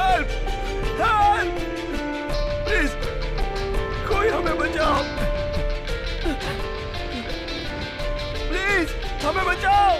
Help help please कोई हमें बचाओ प्लीज हमें बचाओ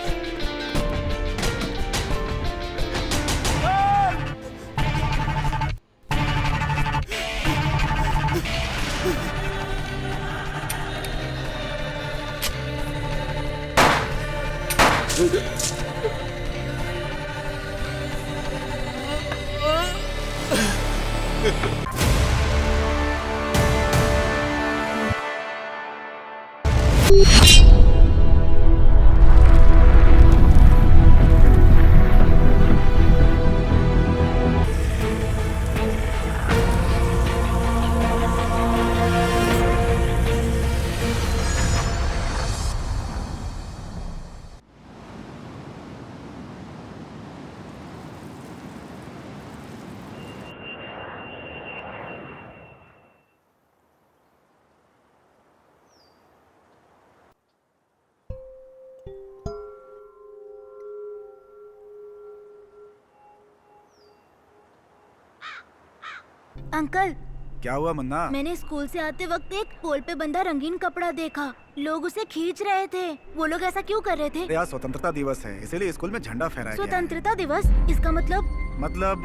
अंकल, क्या हुआ मुन्ना? मैंने स्कूल से आते वक्त एक पोल पे बंधा रंगीन कपड़ा देखा। लोग उसे खींच रहे थे। वो लोग ऐसा क्यों कर रहे थे? आज स्वतंत्रता दिवस है, इसीलिए स्कूल में झंडा फहराया गया है। स्वतंत्रता दिवस? इसका मतलब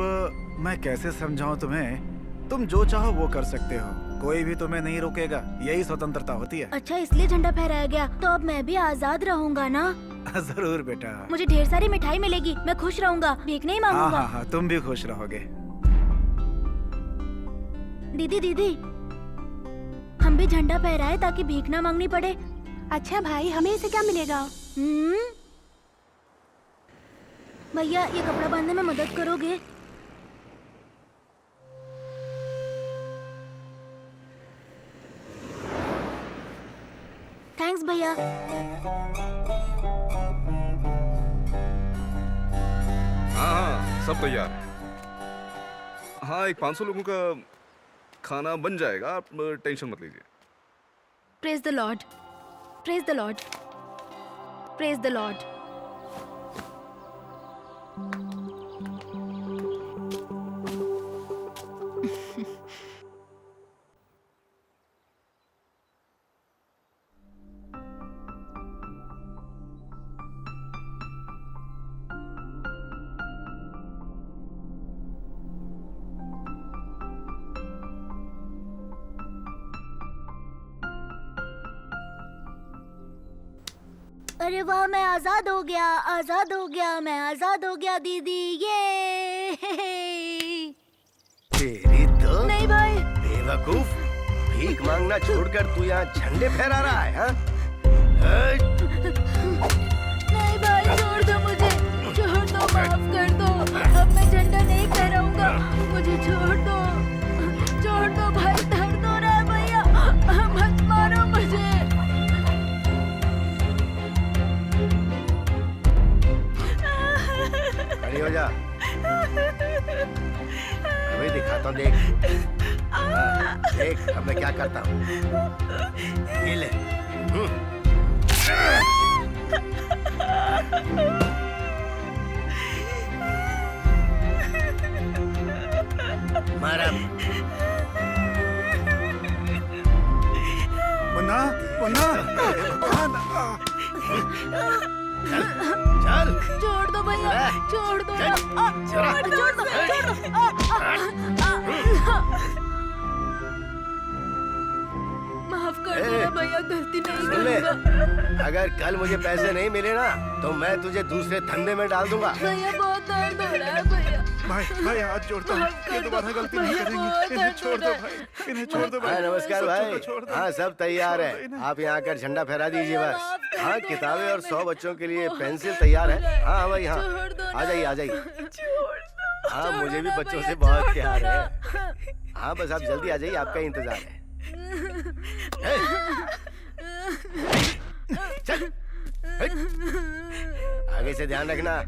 मैं कैसे समझाऊं तुम्हें? तुम जो चाहो वो कर सकते हो, कोई भी तुम्हें नहीं रोकेगा। यही स्वतंत्रता होती है। अच्छा, इसलिए झंडा फहराया गया। तो अब मैं भी आजाद रहूंगा ना? जरूर बेटा। मुझे ढेर सारी मिठाई मिलेगी, मैं खुश रहूंगा, भीख नहीं मांगूंगा। हाँ, तुम भी खुश रहोगे। दीदी, हम भी झंडा फहराए ताकि भीख ना मांगनी पड़े। अच्छा भाई, हमें इसे क्या मिलेगा? भैया, ये कपड़ा बांधने में मदद करोगे? थैंक्स भैया। हाँ, सब तैयार है। हाँ, एक 500 लोगों का खाना बन जाएगा, आप टेंशन मत लीजिए। Praise the Lord, praise the Lord, praise the Lord. अरे वाह, मैं आजाद हो गया, आजाद हो गया, मैं आजाद हो गया दीदी, ये तेरी तो नहीं भाई। बेवकूफ, भीख मांगना छोड़कर तू यहाँ झंडे फहरा रहा है, हाँ? नहीं भाई, छोड़ दो मुझे, छोड़ दो, माफ कर दो। अब मैं झंडा नहीं फहराऊंगा, मुझे छोड़ दो भाई, दर्द हो रहा है भैया, मत मारो मुझे। खड़ी हो जा, अभी दिखाता हूँ, देख। देख अब मैं क्या करता हूँ। ये ले। मारा। मुन्ना, चल। छोड़ दो भैया, छोड़ दो, छोड़ दो। माफ कर दो भैया, गलती नहीं करूंगा। अगर कल मुझे पैसे नहीं मिले ना, तो मैं तुझे दूसरे धंधे में डाल दूंगा। भैया बहुत दर्द हो रहा है भैया। भाई हाथ जोड़ता हूँ, ये दोबारा गलती नहीं करेंगे। इन्हें छोड़ दो भाई, इन्हें छोड़ दो भाई। नमस्कार भाई। हाँ, सब तैयार है, आप यहाँ आकर झंडा फहरा दीजिए बस। हाँ, किताबें और 100 बच्चों के लिए पेंसिल तैयार है। हाँ भाई, हाँ, आ जाइए। हाँ, मुझे भी बच्चों से बहुत प्यार है। हाँ, बस आप जल्दी आ जाइए, आपका इंतजार है। चल, आगे से ध्यान रखना।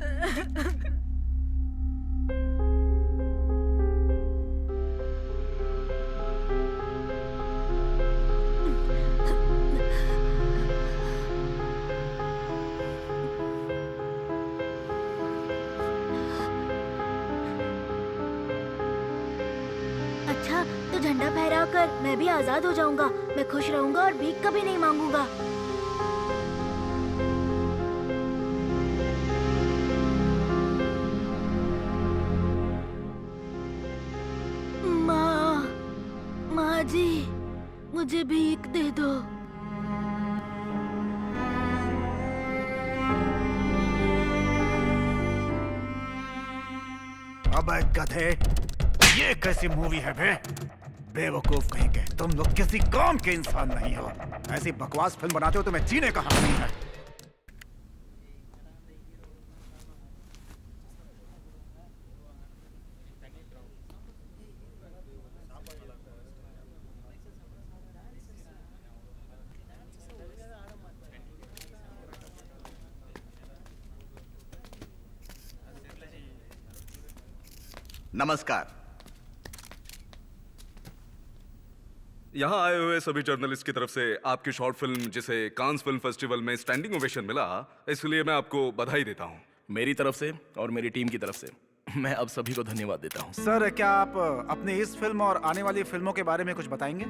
तो झंडा फहराकर मैं भी आजाद हो जाऊंगा। मैं खुश रहूंगा और भीख कभी नहीं मांगूंगा। माँ जी, मुझे भीख दे दो। अबे गधे, ये कैसी मूवी है बे? बेवकूफ कहीं के, तुम लोग किसी काम के इंसान नहीं हो। ऐसी बकवास फिल्म बनाते हो तुम्हें जीने का हक नहीं है। नमस्कार। यहाँ आए हुए सभी जर्नलिस्ट की तरफ से आपकी शॉर्ट फिल्म जिसे कांस फिल्म फेस्टिवल में स्टैंडिंग ओवेशन मिला, इसलिए मैं आपको बधाई देता हूँ। मेरी तरफ से और मेरी टीम की तरफ से मैं आप सभी को धन्यवाद देता हूँ। सर, क्या आप अपनी इस फिल्म और आने वाली फिल्मों के बारे में कुछ बताएंगे?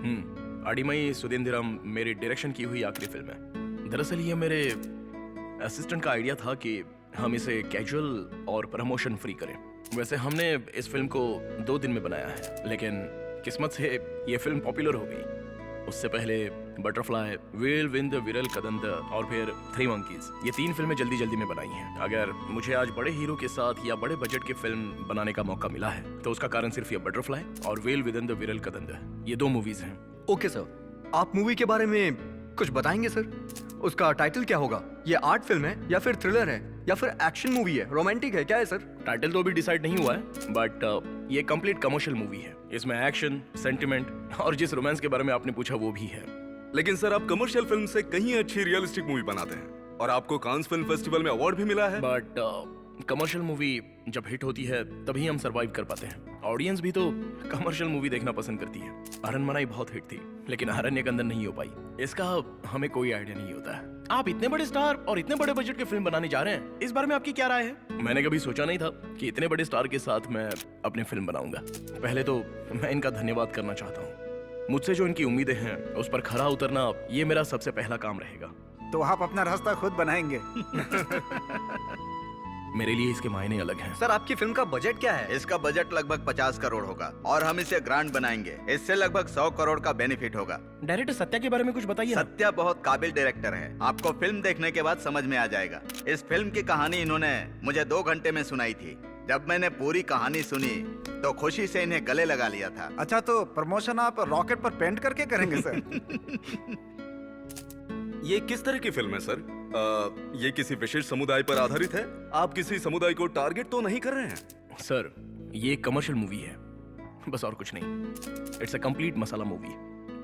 अडिमई सुधींद्रम मेरी डायरेक्शन की हुई आखिरी फिल्म है। दरअसल ये मेरे असिस्टेंट का आइडिया था कि हम इसे कैजुअल और प्रमोशन फ्री करें। वैसे हमने इस फिल्म को 2 दिन में बनाया है, लेकिन किस्मत से ये फिल्म पॉपुलर हो गई। उससे पहले बटरफ्लाई, व्हील विंद विरल कदंद और फिर 3 मंकीज, ये 3 फिल्में जल्दी जल्दी में बनाई हैं। अगर मुझे आज बड़े हीरो के साथ या बड़े बजट की फिल्म बनाने का मौका मिला है तो उसका कारण सिर्फ ये बटरफ्लाई और व्हील विद द विरल कदंद, ये 2 मूवीज हैं। ओके सर, आप मूवी के बारे में कुछ बताएंगे सर? उसका टाइटल क्या होगा? ये आर्ट फिल्म है या फिर थ्रिलर है या फिर एक्शन मूवी है, रोमांटिक है, क्या है सर? टाइटल तो अभी डिसाइड नहीं हुआ है, बट ये कंप्लीट कमर्शियल मूवी है। इसमें एक्शन, सेंटिमेंट और जिस रोमांस के बारे में आपने पूछा वो भी है। लेकिन सर, आप कमर्शियल फिल्म से कहीं अच्छी रियलिस्टिक मूवी बनाते हैं और आपको कांस फिल्म फेस्टिवल में अवार्ड भी मिला है। बट कमर्शियल मूवी जब हिट होती है तभी हम सरवाइव कर पाते हैं। ऑडियंस भी तो कमर्शियल मूवी देखना पसंद करती है। अरनमनाई बहुत हिट थी, लेकिन अरण्यकंदन नहीं हो पाई। इसका हमें कोई आइडिया नहीं होता है। आप इतने बड़े स्टार और इतने बड़े बजट की फिल्म बनाने जा रहे हैं, इस बारे में आपकी क्या राय है? मैंने कभी सोचा नहीं था कि इतने बड़े स्टार के साथ मैं अपनी फिल्म बनाऊंगा। पहले तो मैं इनका धन्यवाद करना चाहता हूँ। मुझसे जो इनकी उम्मीदें हैं उस पर खरा उतरना, ये मेरा सबसे पहला काम रहेगा। तो आप अपना रास्ता खुद बनाएंगे। मेरे लिए इसके मायने अलग हैं। सर, आपकी फिल्म का बजट क्या है? इसका बजट लगभग 50 करोड़ होगा और हम इसे ग्रांड बनाएंगे। इससे लगभग 100 करोड़ का बेनिफिट होगा। डायरेक्टर सत्या के बारे में कुछ बताइए। सत्या बहुत काबिल डायरेक्टर है, आपको फिल्म देखने के बाद समझ में आ जाएगा। इस फिल्म की कहानी इन्होंने मुझे 2 घंटे में सुनाई थी। जब मैंने पूरी कहानी सुनी तो खुशी से इन्हें गले लगा लिया था। अच्छा, तो प्रमोशन आप रॉकेट पर पेंट करके करेंगे सर? ये किस तरह की फिल्म है सर? ये किसी विशेष समुदाय पर आधारित है? आप किसी समुदाय को टारगेट तो नहीं कर रहे हैं? सर, ये कमर्शियल मूवी है, बस और कुछ नहीं। It's a complete masala movie.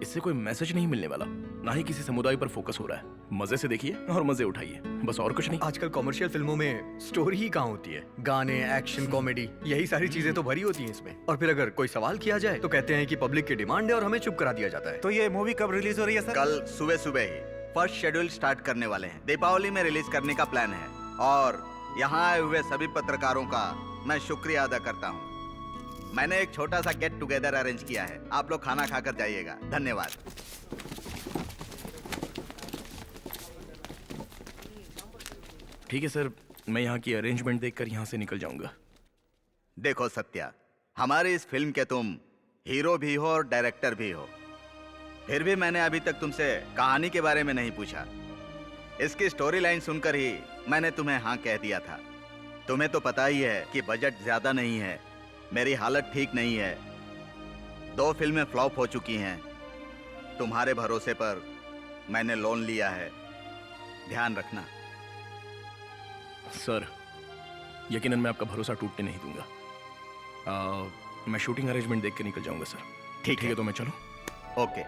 इससे कोई मैसेज नहीं मिलने वाला, ना ही किसी समुदाय पर फोकस हो रहा है। मजे से देखिए और मजे उठाइए, बस और कुछ नहीं। आजकल कमर्शियल फिल्मों में स्टोरी ही कहाँ होती है? गाने, एक्शन, कॉमेडी, यही सारी चीजें तो भरी होती हैं इसमें। और फिर अगर कोई सवाल किया जाए तो कहते हैं कि पब्लिक की डिमांड है और हमें चुप करा दिया जाता है। तो ये मूवी कब रिलीज हो रही है सर? कल सुबह सुबह ही फर्स्ट शेड्यूल स्टार्ट करने वाले हैं। दीपावली में रिलीज करने का प्लान है और यहाँ आए हुए सभी पत्रकारों का मैं शुक्रिया अदा करता हूँ। मैंने एक छोटा सा गेट टुगेदर अरेंज किया है, आप लोग खाना खाकर जाइएगा। धन्यवाद। ठीक है सर, मैं यहाँ की अरेंजमेंट देखकर यहाँ से निकल जाऊंगा। देखो सत्या, हमारी इस फिल्म के तुम हीरो भी हो और डायरेक्टर भी हो, फिर भी मैंने अभी तक तुमसे कहानी के बारे में नहीं पूछा। इसकी स्टोरी लाइन सुनकर ही मैंने तुम्हें हाँ कह दिया था। तुम्हें तो पता ही है कि बजट ज्यादा नहीं है, मेरी हालत ठीक नहीं है, 2 फिल्में फ्लॉप हो चुकी हैं। तुम्हारे भरोसे पर मैंने लोन लिया है, ध्यान रखना। सर, यकीनन मैं आपका भरोसा टूटने नहीं दूंगा। मैं शूटिंग अरेंजमेंट देख के निकल जाऊंगा सर। ठीक है, तो मैं चलूं? Okay.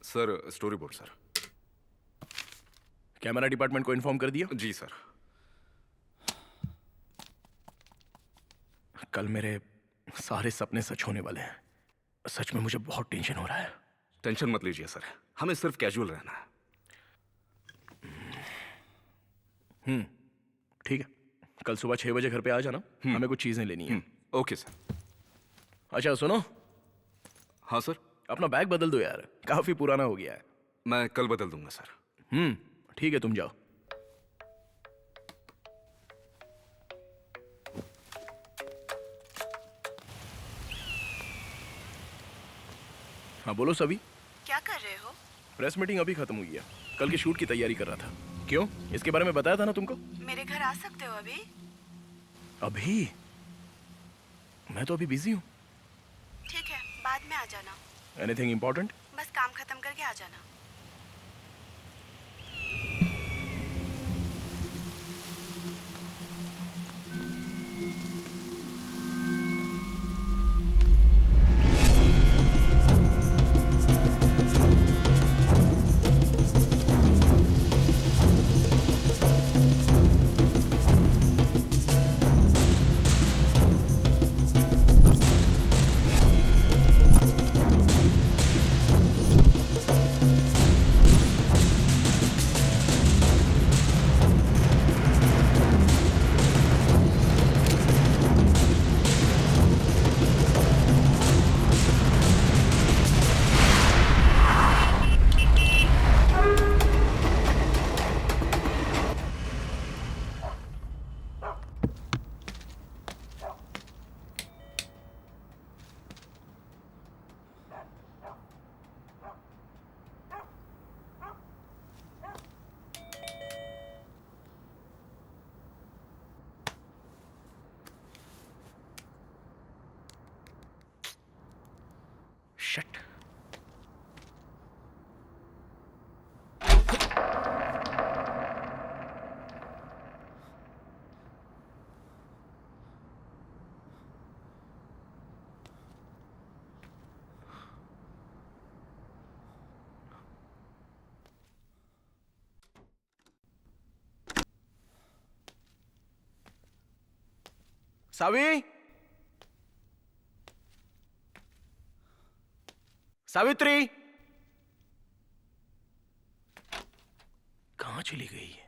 Sir, story board sir. Camera department को इन्फॉर्म कर दिया? जी सर। कल मेरे सारे सपने सच होने वाले हैं। सच में मुझे बहुत टेंशन हो रहा है। टेंशन मत लीजिए सर, हमें सिर्फ कैजुअल रहना है। ठीक है, कल सुबह 6 बजे घर पे आ जाना, हमें कुछ चीजें लेनी है। Okay sir. अच्छा सुनो, हाँ सर, अपना बैग बदल दो यार, काफी पुराना हो गया है। मैं कल बदल दूंगा सर। ठीक है, तुम जाओ। हाँ बोलो सभी। क्या कर रहे हो? प्रेस मीटिंग अभी खत्म हुई है, कल के शूट की तैयारी कर रहा था। क्यों, इसके बारे में बताया था ना तुमको? मेरे घर आ सकते हो अभी? अभी? मैं तो अभी बिजी हूँ। ठीक है, बाद में आ जाना। Anything important? बस काम खत्म करके आ जाना। Shit. सावी, सावित्री, कहाँ चली गई है?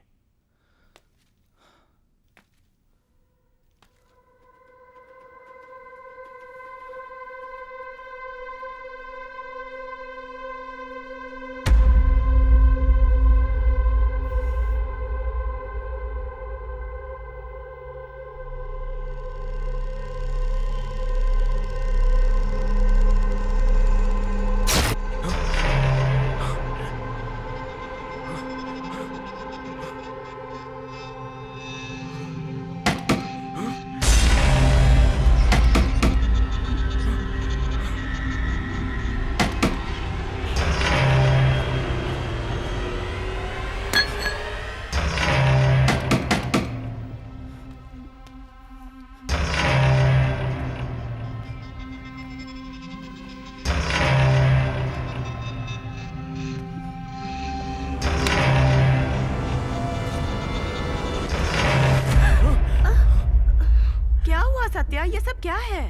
सत्या, ये सब क्या है?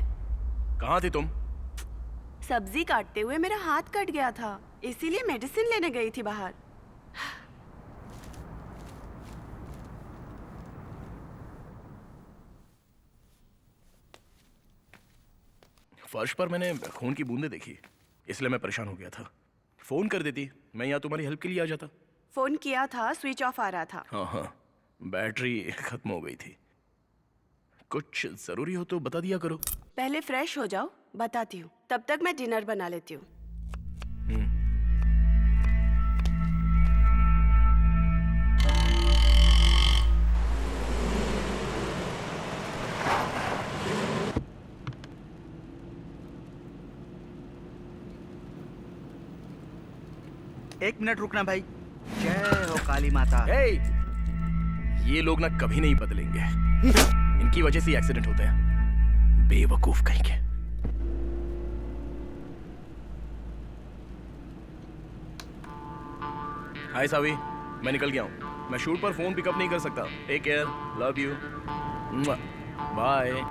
कहाँ थी तुम? सब्जी काटते हुए मेरा हाथ कट गया था, इसीलिए मेडिसिन लेने गई थी बाहर। फर्श पर मैंने खून की बूंदें देखी, इसलिए मैं परेशान हो गया था। फोन कर देती, मैं यहाँ तुम्हारी हेल्प के लिए आ जाता। फोन किया था, स्विच ऑफ आ रहा था। हाँ, बैटरी खत्म हो गई थी। कुछ जरूरी हो तो बता दिया करो। पहले फ्रेश हो जाओ, बताती हूँ। तब तक मैं डिनर बना लेती हूँ। एक मिनट रुकना भाई। जय हो काली माता। ये लोग ना कभी नहीं बदलेंगे। इनकी वजह से एक्सीडेंट होते हैं, बेवकूफ कहीं के। हाय सावी, मैं निकल गया हूँ। मैं शूट पर फोन पिकअप नहीं कर सकता। Take care, love you, bye.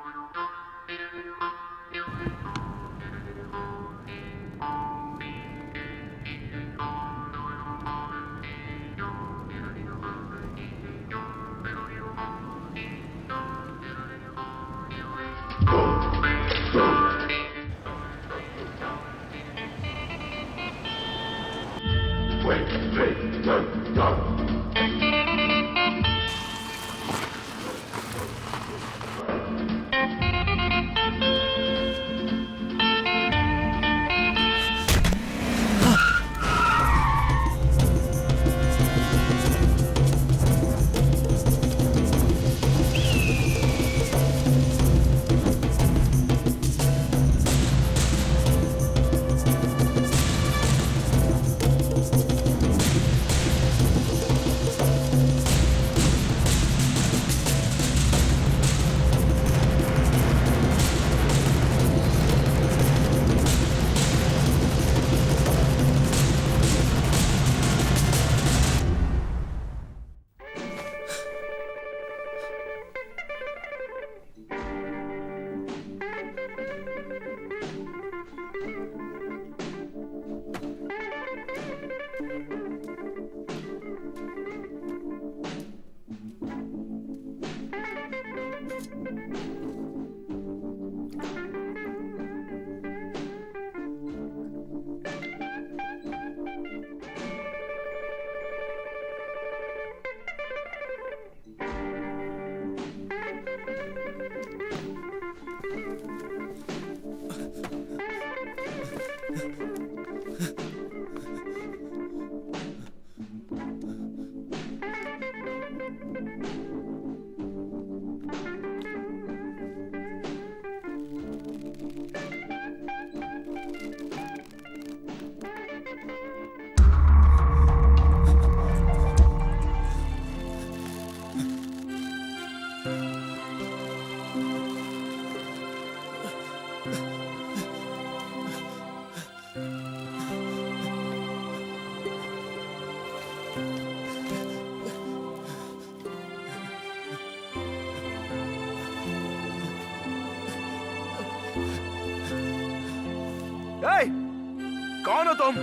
कौन हो तुम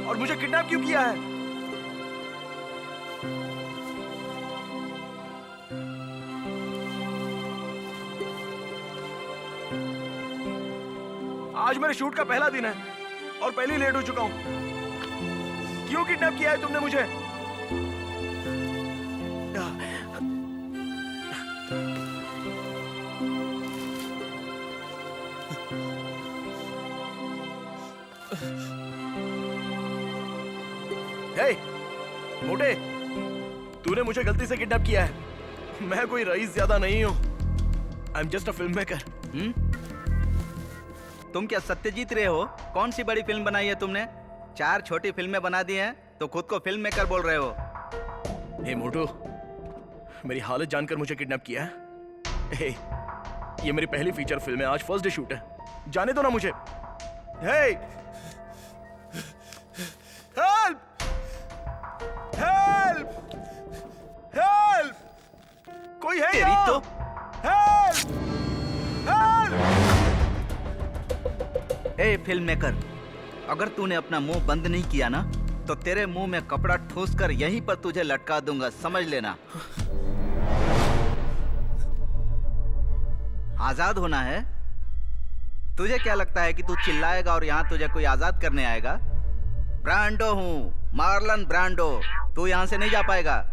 और मुझे किडनैप क्यों किया है? आज मेरे शूट का पहला दिन है और पहले ही लेट हो चुका हूं। क्यों किडनैप किया है तुमने मुझे? हे, मोटे, तूने मुझे गलती से किडनैप किया है। मैं कोई रईस ज्यादा नहीं हूं। I am just a film maker. तुम क्या सत्यजीत रे हो? कौन सी बड़ी फिल्म बनाई है तुमने? 4 छोटी फिल्में बना दी हैं तो खुद को फिल्म मेकर बोल रहे हो। हे मोटू, मेरी हालत जानकर मुझे किडनैप किया है? हे, ये मेरी पहली फीचर फिल्म है। आज फर्स्ट डे शूट है। जाने दो ना मुझे। हे, हेल्प! हेल्प! हेल्प! कोई है तेरी यहाँ? तो हेल्प! हेल्प! ए फिल्म मेकर, अगर तूने अपना मुंह बंद नहीं किया ना तो तेरे मुंह में कपड़ा ठूस कर यहीं पर तुझे लटका दूंगा, समझ लेना। आजाद होना है? तुझे क्या लगता है कि तू चिल्लाएगा और यहाँ तुझे कोई आजाद करने आएगा? ब्रांडो हूँ, मार्लन ब्रांडो। तू यहाँ से नहीं जा पाएगा।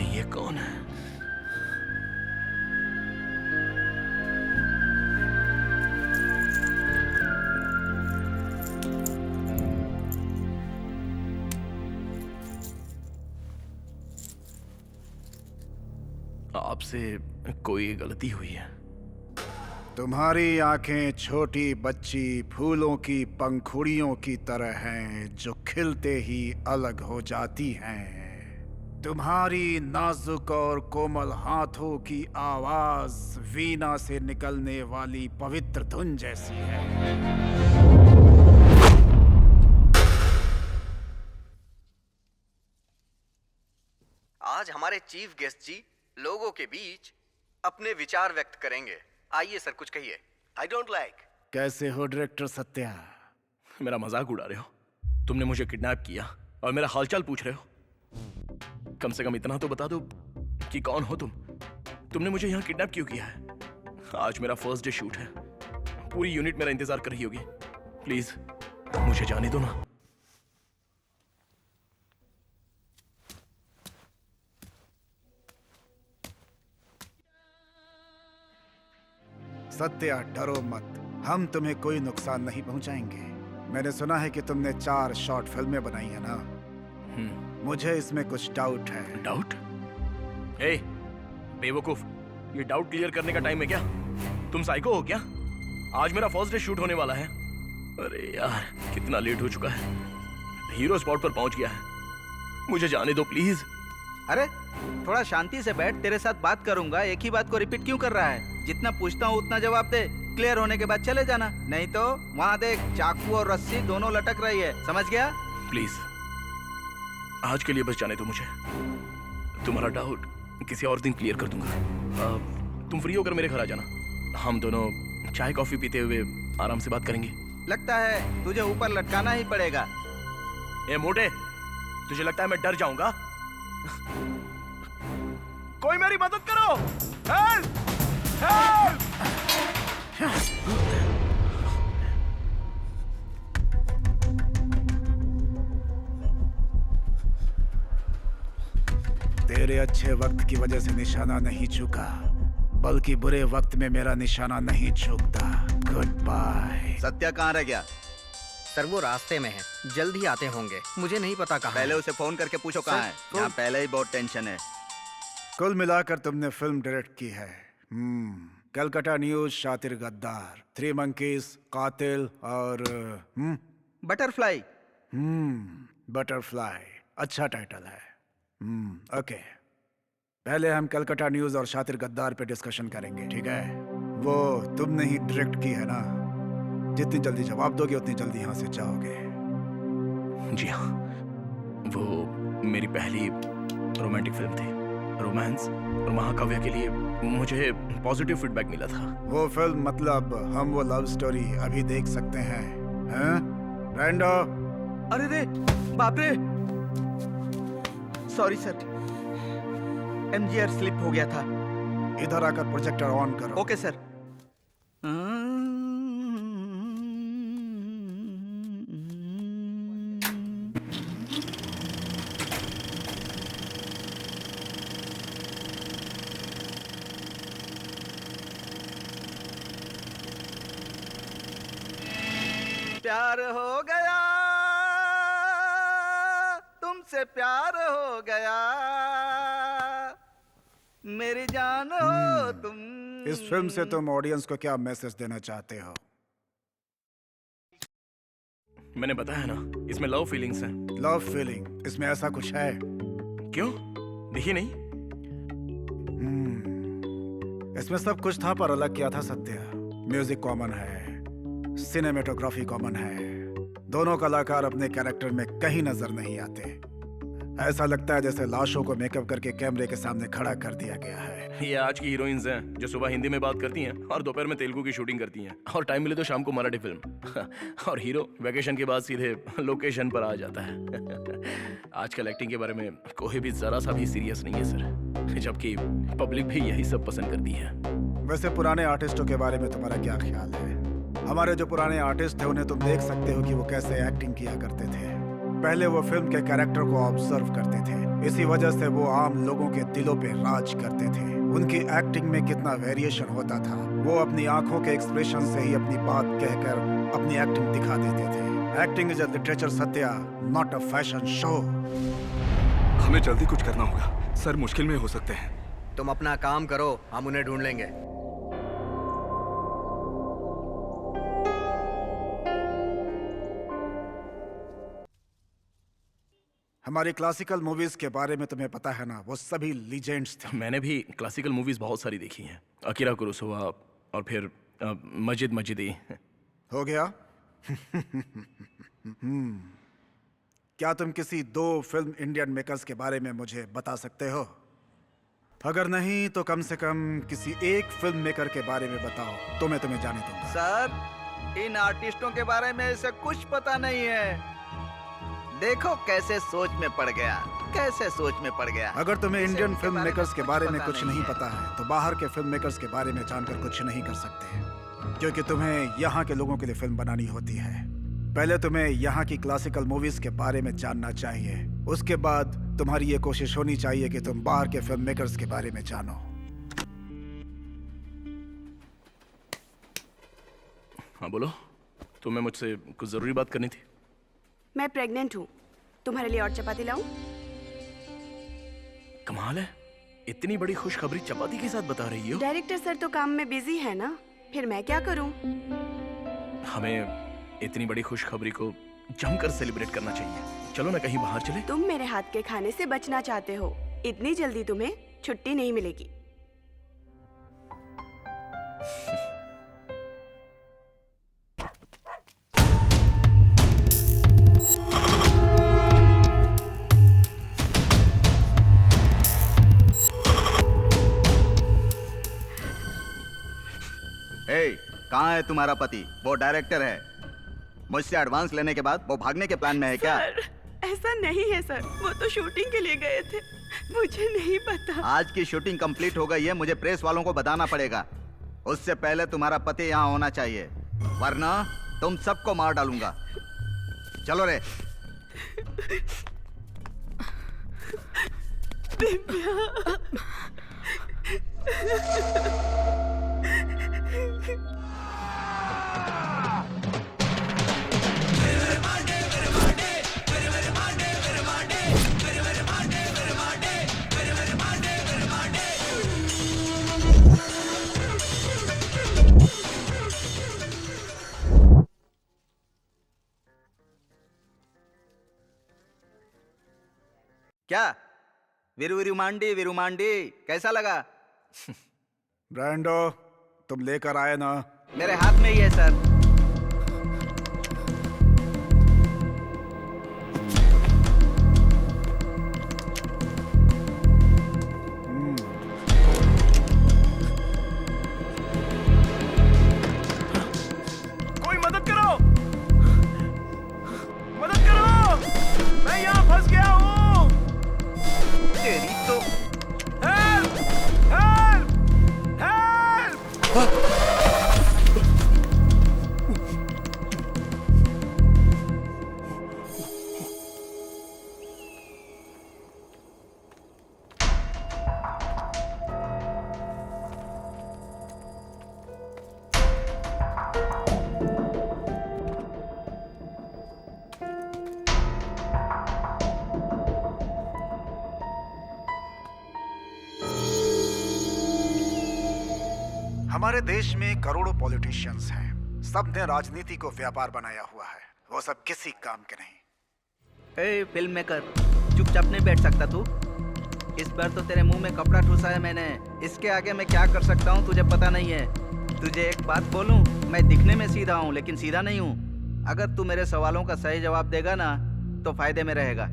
ये कौन है? आपसे कोई गलती हुई है? तुम्हारी आंखें छोटी बच्ची फूलों की पंखुड़ियों की तरह हैं जो खिलते ही अलग हो जाती हैं। तुम्हारी नाजुक और कोमल हाथों की आवाज वीणा से निकलने वाली पवित्र धुन जैसी है। आज हमारे चीफ गेस्ट जी लोगों के बीच अपने विचार व्यक्त करेंगे। आइए सर, कुछ कहिए। I don't like. कैसे हो डायरेक्टर सत्या? मेरा मजाक उड़ा रहे हो? तुमने मुझे किडनैप किया और मेरा हालचाल पूछ रहे हो? कम से कम इतना तो बता दो कि कौन हो तुम? तुमने मुझे यहाँ किडनैप क्यों किया है? आज मेरा फर्स्ट डे शूट है, पूरी यूनिट मेरा इंतजार कर रही होगी। प्लीज मुझे जाने दो ना। सत्या, डरो मत, हम तुम्हें कोई नुकसान नहीं पहुंचाएंगे। मैंने सुना है कि तुमने 4 शॉर्ट फिल्में बनाई है ना? मुझे इसमें कुछ डाउट है। डाउट? ए, बेवकूफ, ये डाउट क्लियर करने का टाइम है क्या? तुम साइको हो क्या? आज मेरा फर्स्ट डे शूट होने वाला है। अरे यार, कितना लेट हो चुका है। हीरो स्पॉट पर पहुंच गया है। मुझे जाने दो प्लीज। अरे थोड़ा शांति से बैठ, तेरे साथ बात करूंगा। एक ही बात को रिपीट क्यों कर रहा है? जितना पूछता हूँ उतना जवाब दे। क्लियर होने के बाद चले जाना, नहीं तो वहाँ देख, चाकू और रस्सी दोनों लटक रही है। समझ गया? प्लीज आज के लिए बस जाने दो मुझे। तुम्हारा डाउट किसी और दिन क्लियर कर दूंगा। तुम फ्री होकर मेरे घर आ जाना, हम दोनों चाय कॉफी पीते हुए आराम से बात करेंगे। लगता है तुझे ऊपर लटकाना ही पड़ेगा। ए मोटे, तुझे लगता है मैं डर जाऊंगा? कोई मेरी मदद करो! हेल्प! हेल्प! तेरे अच्छे वक्त की वजह से निशाना नहीं चुका, बल्कि बुरे वक्त में मेरा निशाना नहीं चूकता। Good bye. सत्या कहाँ रह गया? सर वो रास्ते में है, जल्द ही आते होंगे। मुझे नहीं पता कहाँ पहले है। उसे फोन करके पूछो कहाँ है। यहाँ पहले ही बहुत टेंशन है। कुल मिलाकर तुमने फिल्म डायरेक्ट की है। कलकत्ता न्यूज, शातिर गद्दार, 3 मंकीज, कातिल और बटरफ्लाई। बटरफ्लाई। अच्छा टाइटल है। ओके, पहले हम कलकत्ता न्यूज और शातिर गद्दार पे डिस्कशन करेंगे, ठीक है? वो तुमने ही डायरेक्ट की है ना? जितनी जल्दी जवाब दोगे उतनी जल्दी यहाँ से जाओगे। जी हाँ, वो मेरी पहली रोमांटिक फिल्म थी। रोमांस और महाकाव्य के लिए मुझे पॉजिटिव फीडबैक मिला था। वो फिल्म मतलब हम वो लव स्टोरी अभी देख सकते हैं, हैं? ब्रांडो? अरे रे, बाप रे, सॉरी सर, एमजीआर स्लिप हो गया था। इधर आकर प्रोजेक्टर ऑन करो। Okay sir. प्यार हो गया, तुमसे प्यार हो गया, मेरी जान हो तुम। इस फिल्म से तुम ऑडियंस को क्या मैसेज देना चाहते हो? मैंने बताया ना, इसमें लव फीलिंग्स हैं। Love feeling? इसमें ऐसा कुछ है? क्यों, देखिए नहीं? इसमें सब कुछ था पर अलग क्या था सत्या? म्यूजिक कॉमन है, सिनेमेटोग्राफी कॉमन है, दोनों कलाकार अपने कैरेक्टर में कहीं नजर नहीं आते। ऐसा लगता है जैसे लाशों को मेकअप करके कैमरे के सामने खड़ा कर दिया गया है। ये आज की हीरोइंस हैं जो सुबह हिंदी में बात करती हैं और दोपहर में तेलुगु की शूटिंग करती हैं, और टाइम मिले तो शाम को मराठी फिल्म। और हीरो वैकेशन के बाद सीधे लोकेशन पर आ जाता है। आजकल एक्टिंग के बारे में कोई भी जरा सा भी सीरियस नहीं है सर, जबकि पब्लिक भी यही सब पसंद करती है। वैसे पुराने आर्टिस्टों के बारे में तुम्हारा क्या ख्याल है? हमारे जो पुराने आर्टिस्ट थे उन्हें तुम देख सकते हो कि वो कैसे एक्टिंग किया करते थे। पहले वो फिल्म के कैरेक्टर को ऑब्जर्व करते थे, इसी वजह से वो आम लोगों के दिलों पे राज करते थे। उनकी एक्टिंग में कितना वेरिएशन होता था। वो अपनी आंखों के एक्सप्रेशन से ही अपनी बात कहकर अपनी एक्टिंग दिखा देते थे। Acting is a literature Satya, not a fashion show. हमें जल्दी कुछ करना होगा सर, मुश्किल में हो सकते हैं। तुम अपना काम करो, हम उन्हें ढूंढ लेंगे। हमारी क्लासिकल मूवीज के बारे में तुम्हें पता है ना, वो सभी लीजेंड्स थे। मैंने भी क्लासिकल मूवीज बहुत सारी देखी हैं, अकीरा कुरोसावा और फिर मजिद मजिदी। हो गया? क्या तुम किसी 2 फिल्म इंडियन मेकर्स के बारे में मुझे बता सकते हो? अगर नहीं तो कम से कम किसी एक फिल्म मेकर के बारे में बताओ तो मैं तुम्हें जाने दूंगा। सर, इन आर्टिस्टों के बारे में इसे कुछ पता नहीं है। देखो कैसे सोच में पड़ गया, कैसे सोच में पड़ गया। अगर तुम्हें इसे इंडियन उनके फिल्म बारे में मेकर्स के बारे में पता कुछ नहीं पता है तो बाहर के फिल्म मेकर्स के बारे में जानकर कुछ नहीं कर सकते, क्योंकि तुम्हें यहाँ के लोगों के लिए फिल्म बनानी होती है। पहले तुम्हें यहाँ की क्लासिकल मूवीज के बारे में जानना चाहिए, उसके बाद तुम्हारी ये कोशिश होनी चाहिए कि तुम बाहर के फिल्म मेकर्स के बारे में जानो। हाँ बोलो, तुम्हें मुझसे कुछ जरूरी बात करनी थी। मैं प्रेग्नेंट हूँ, तुम्हारे लिए और चपाती लाऊं? कमाल है, इतनी बड़ी खुशखबरी चपाती के साथ बता रही हो। डायरेक्टर सर तो काम में बिजी है ना, फिर मैं क्या करूं? हमें इतनी बड़ी खुशखबरी को जमकर सेलिब्रेट करना चाहिए। चलो ना कहीं बाहर चले। तुम मेरे हाथ के खाने से बचना चाहते हो, इतनी जल्दी तुम्हें छुट्टी नहीं मिलेगी। कहाँ है तुम्हारा पति? वो डायरेक्टर है। मुझसे एडवांस लेने के बाद वो भागने के प्लान में है क्या? सर, ऐसा नहीं है सर, वो तो शूटिंग के लिए गए थे, मुझे नहीं पता। आज की शूटिंग कंप्लीट हो गई है, मुझे प्रेस वालों को बताना पड़ेगा। उससे पहले तुम्हारा पति यहाँ होना चाहिए, वरना तुम सबको मार डालूंगा। चलो रे। क्या विरुमांडी कैसा लगा? ब्रांडो, तुम लेकर आए ना? मेरे हाथ में ही है सर। कोई मदद करो, मदद करो, मैं यहाँ फंस गया हूँ। तेरी तो हेल्प, हेल्प, हेल्प। हमारे देश में करोड़ों पॉलिटिशियंस हैं, सब ने राजनीति को व्यापार बनाया हुआ है, वो सब किसी काम के नहीं। ए फिल्म मेकर, चुपचाप नहीं बैठ सकता तू? इस बार तो तेरे मुंह में कपड़ा ठूसा है मैंने, इसके आगे मैं क्या कर सकता हूँ तुझे पता नहीं है। तुझे एक बात बोलूं, मैं दिखने में सीधा हूँ लेकिन सीधा नहीं हूँ। अगर तू मेरे सवालों का सही जवाब देगा ना तो फायदे में रहेगा।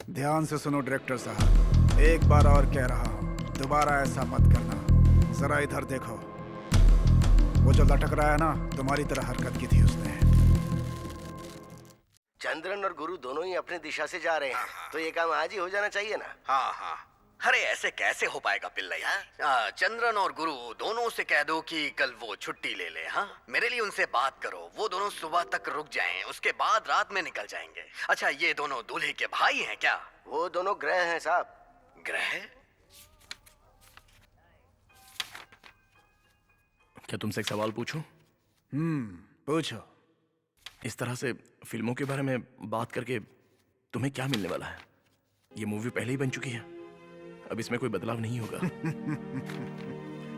ध्यान से सुनो डायरेक्टर साहब, एक बार और कह रहा हूँ, दोबारा ऐसा मत करना। जरा इधर देखो, वो जो लटक रहा है ना, तुम्हारी तरह हरकत की थी उसने। चंद्रन और गुरु दोनों ही अपनी दिशा से जा रहे हैं, तो ये काम आज ही हो जाना चाहिए ना? हाँ हाँ अरे ऐसे कैसे हो पाएगा पिल्लैया? चंद्रन और गुरु दोनों से कह दो कि कल वो छुट्टी ले ले। हाँ, मेरे लिए उनसे बात करो। वो दोनों सुबह तक रुक जाएं, उसके बाद रात में निकल जाएंगे। अच्छा, ये दोनों दूल्हे के भाई हैं क्या? वो दोनों ग्रह हैं साहब। ग्रह? क्या तुमसे एक सवाल पूछूं? पूछो। इस तरह से फिल्मों के बारे में बात करके तुम्हें क्या मिलने वाला है? ये मूवी पहले ही बन चुकी है, अब इसमें कोई बदलाव नहीं होगा।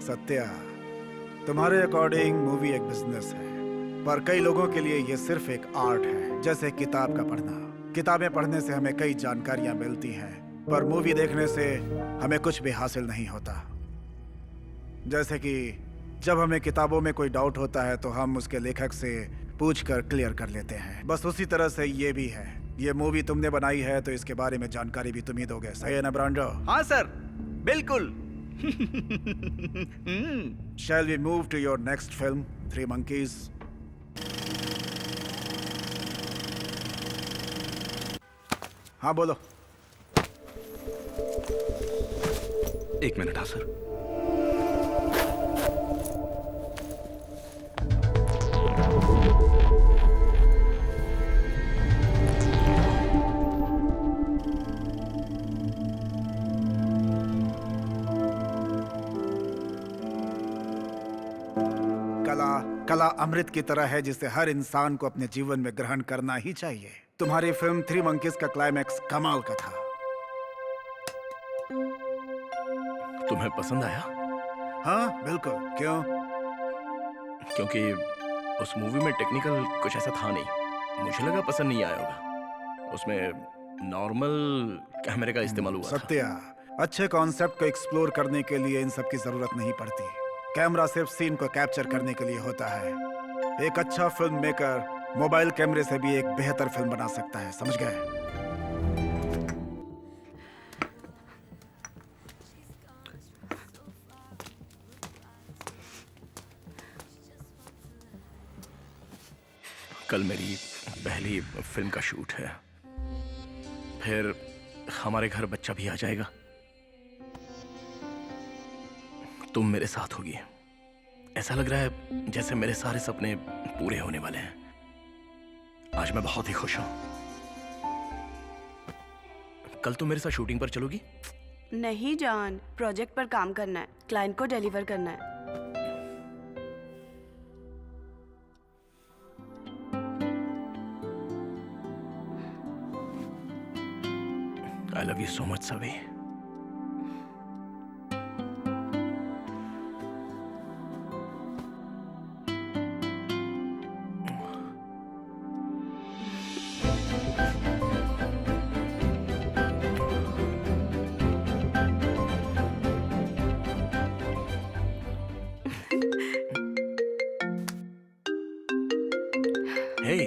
सत्या, तुम्हारे अकॉर्डिंग मूवी एक बिजनेस है, पर कई लोगों के लिए ये सिर्फ एक आर्ट है, जैसे किताब का पढ़ना। किताबें पढ़ने से हमें कई जानकारियां मिलती हैं, पर मूवी देखने से हमें कुछ भी हासिल नहीं होता। जैसे कि जब हमें किताबों में कोई डाउट होता है तो हम उसके लेखक से पूछकर क्लियर कर लेते हैं। बस उसी तरह से ये भी है। ये मूवी तुमने बनाई है तो इसके बारे में जानकारी भी तुम ही दोगे, सही है ना ब्रांडो? हाँ सर, बिल्कुल। Shall we move to your next film, Three Monkeys? हाँ बोलो। एक मिनट। हाँ सर। कला अमृत की तरह है जिसे हर इंसान को अपने जीवन में ग्रहण करना ही चाहिए। तुम्हारी फिल्म थ्री मंकीज का क्लाइमैक्स कमाल का था। तुम्हें पसंद आया? हाँ बिल्कुल। क्यों? क्योंकि उस मूवी में टेक्निकल कुछ ऐसा था नहीं, मुझे लगा पसंद नहीं आया होगा। उसमें नॉर्मल कैमरे का इस्तेमाल हुआ था। सत्या, अच्छे कॉन्सेप्ट को एक्सप्लोर करने के लिए इन सब की जरूरत नहीं पड़ती। कैमरा सिर्फ सीन को कैप्चर करने के लिए होता है। एक अच्छा फिल्म मेकर मोबाइल कैमरे से भी एक बेहतर फिल्म बना सकता है, समझ गए? कल मेरी पहली फिल्म का शूट है, फिर हमारे घर बच्चा भी आ जाएगा। तुम मेरे साथ होगी। ऐसा लग रहा है जैसे मेरे सारे सपने पूरे होने वाले हैं। आज मैं बहुत ही खुश हूं। कल तुम मेरे साथ शूटिंग पर चलोगी? नहीं जान, प्रोजेक्ट पर काम करना है, क्लाइंट को डिलीवर करना है। I love you so much, Savi. Hey.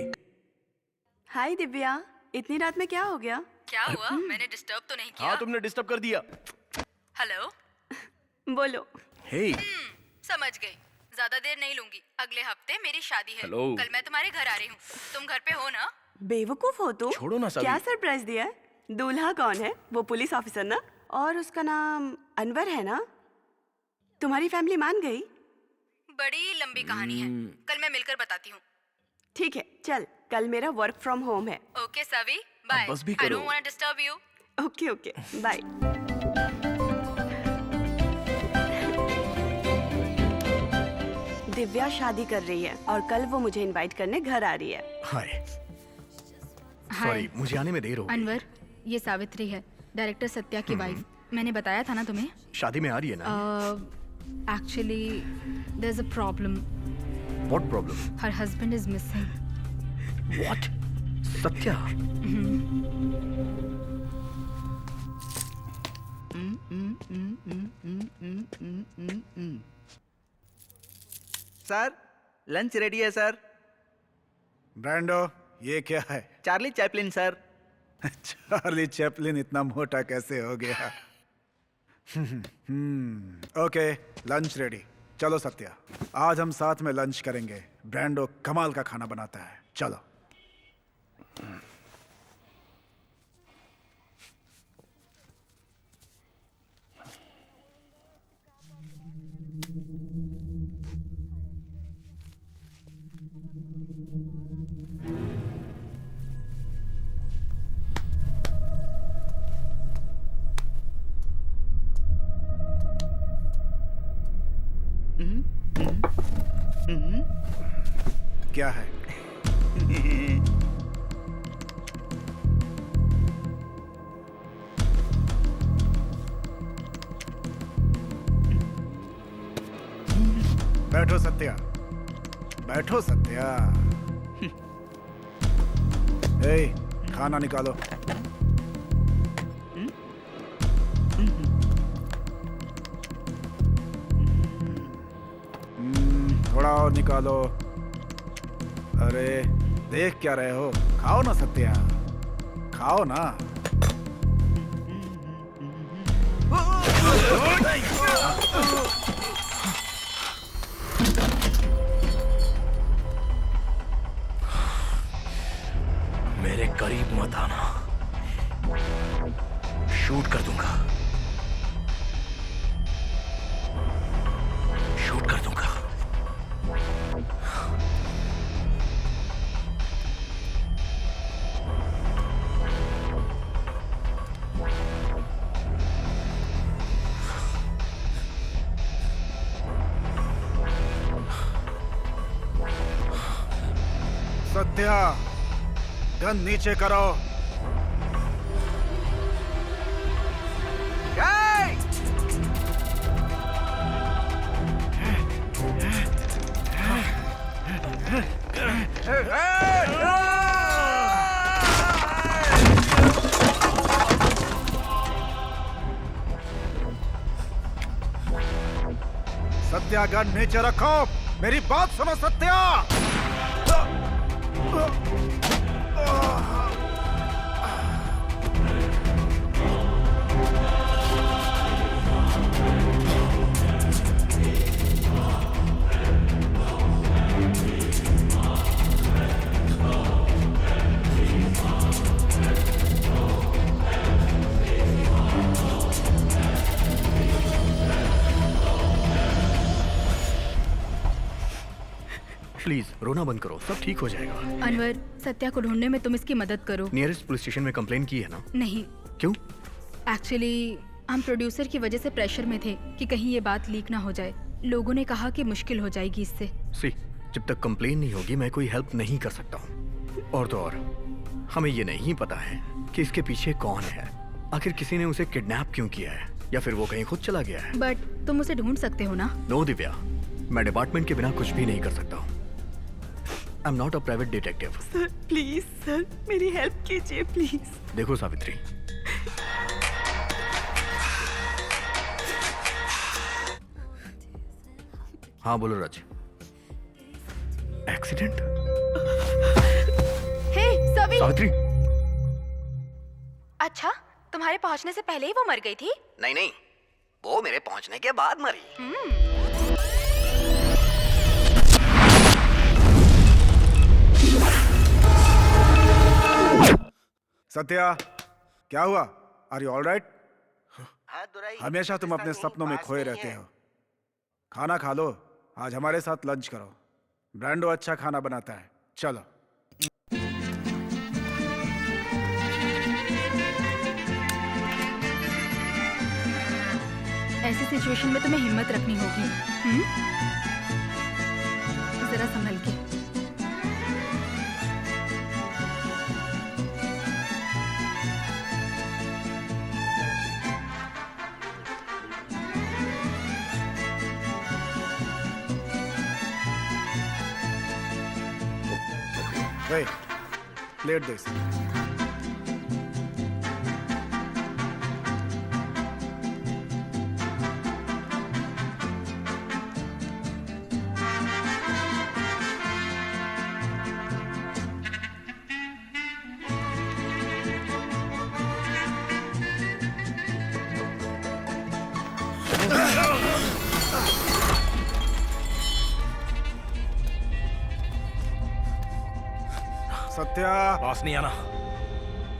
हाय दिव्या, इतनी रात में क्या हो गया? क्या हुआ? मैंने डिस्टर्ब तो नहीं किया? हाँ, तुमने डिस्टर्ब कर दिया। हेलो, बोलो। Hey. समझ गई। ज्यादा देर नहीं लूंगी। अगले हफ्ते मेरी शादी है। हेलो। कल मैं तुम्हारे घर आ रही हूँ। तुम घर पे हो ना? बेवकूफ हो तुम। छोड़ो ना, सावी। क्या सरप्राइज दिया है? दूल्हा कौन है? वो पुलिस ऑफिसर ना? और उसका नाम अनवर है ना? तुम्हारी फैमिली मान गई? बड़ी लंबी कहानी है, कल मैं मिलकर बताती हूँ। ठीक है, चल। कल मेरा वर्क फ्रॉम होम है। Okay Savi, bye. बस भी आई करो। Don't want to disturb you. Okay okay, bye. Divya शादी कर रही है और कल वो मुझे इनवाइट करने घर आ रही है। हाय। सॉरी, मुझे आने में देर हो गई। अनवर, ये सावित्री है, डायरेक्टर सत्या की वाइफ। मैंने बताया था ना तुम्हें। शादी में आ रही है ना? Actually there is a problem. What problem? Her husband is missing. What? Satya? Sir, lunch ready है सर। ब्रांडो, ये क्या है? Charlie Chaplin sir. Charlie Chaplin इतना मोटा कैसे हो गया? Okay, lunch ready. चलो सत्या, आज हम साथ में लंच करेंगे। ब्रांडो कमाल का खाना बनाता है, चलो। क्या है? बैठो सत्या, बैठो सत्या। ए, खाना निकालो। थोड़ा और निकालो। अरे देख क्या रहे हो? खाओ ना सत्या, खाओ ना। मेरे करीब मत आना, शूट कर दूंगा, शूट कर दूंगा। सत्या, गन नीचे करो। सत्या, गन नीचे रखो। मेरी बात सुनो सत्या। प्लीज रोना बंद करो, सब ठीक हो जाएगा। अनवर, सत्या को ढूंढने में तुम इसकी मदद करो। नियरेस्ट पुलिस स्टेशन में कंप्लेन की है ना? नहीं। क्यों? एक्चुअली हम प्रोड्यूसर की वजह से प्रेशर में थे कि कहीं ये बात लीक ना हो जाए। लोगों ने कहा कि मुश्किल हो जाएगी इससे। सी, जब तक कंप्लेन नहीं होगी मैं कोई हेल्प नहीं कर सकता हूँ। और तो और हमें ये नहीं पता है कि इसके पीछे कौन है। आखिर किसी ने उसे किडनैप क्यों किया है, या फिर वो कहीं खुद चला गया है। बट तुम उसे ढूंढ सकते हो ना? नो दिव्या, मैं डिपार्टमेंट के बिना कुछ भी नहीं कर सकता हूँ। I am not a private detective. Sir please, sir मेरी हेल्प कीजिए प्लीज। देखो सावित्री, हाँ बोलो राज। एक्सीडेंट? हे सवी! सावित्री! अच्छा, तुम्हारे पहुंचने से पहले ही वो मर गई थी? नहीं नहीं, वो मेरे पहुंचने के बाद मरी। सत्या, क्या हुआ? Are you all right? हमेशा तुम अपने सपनों में खोए रहते हो। खाना खा लो, आज हमारे साथ लंच करो। ब्रांडो अच्छा खाना बनाता है। चलो। ऐसी सिचुएशन में तुम्हें हिम्मत रखनी होगी। जरा संभल के। Hey, plate this. सत्या, पास नहीं आना,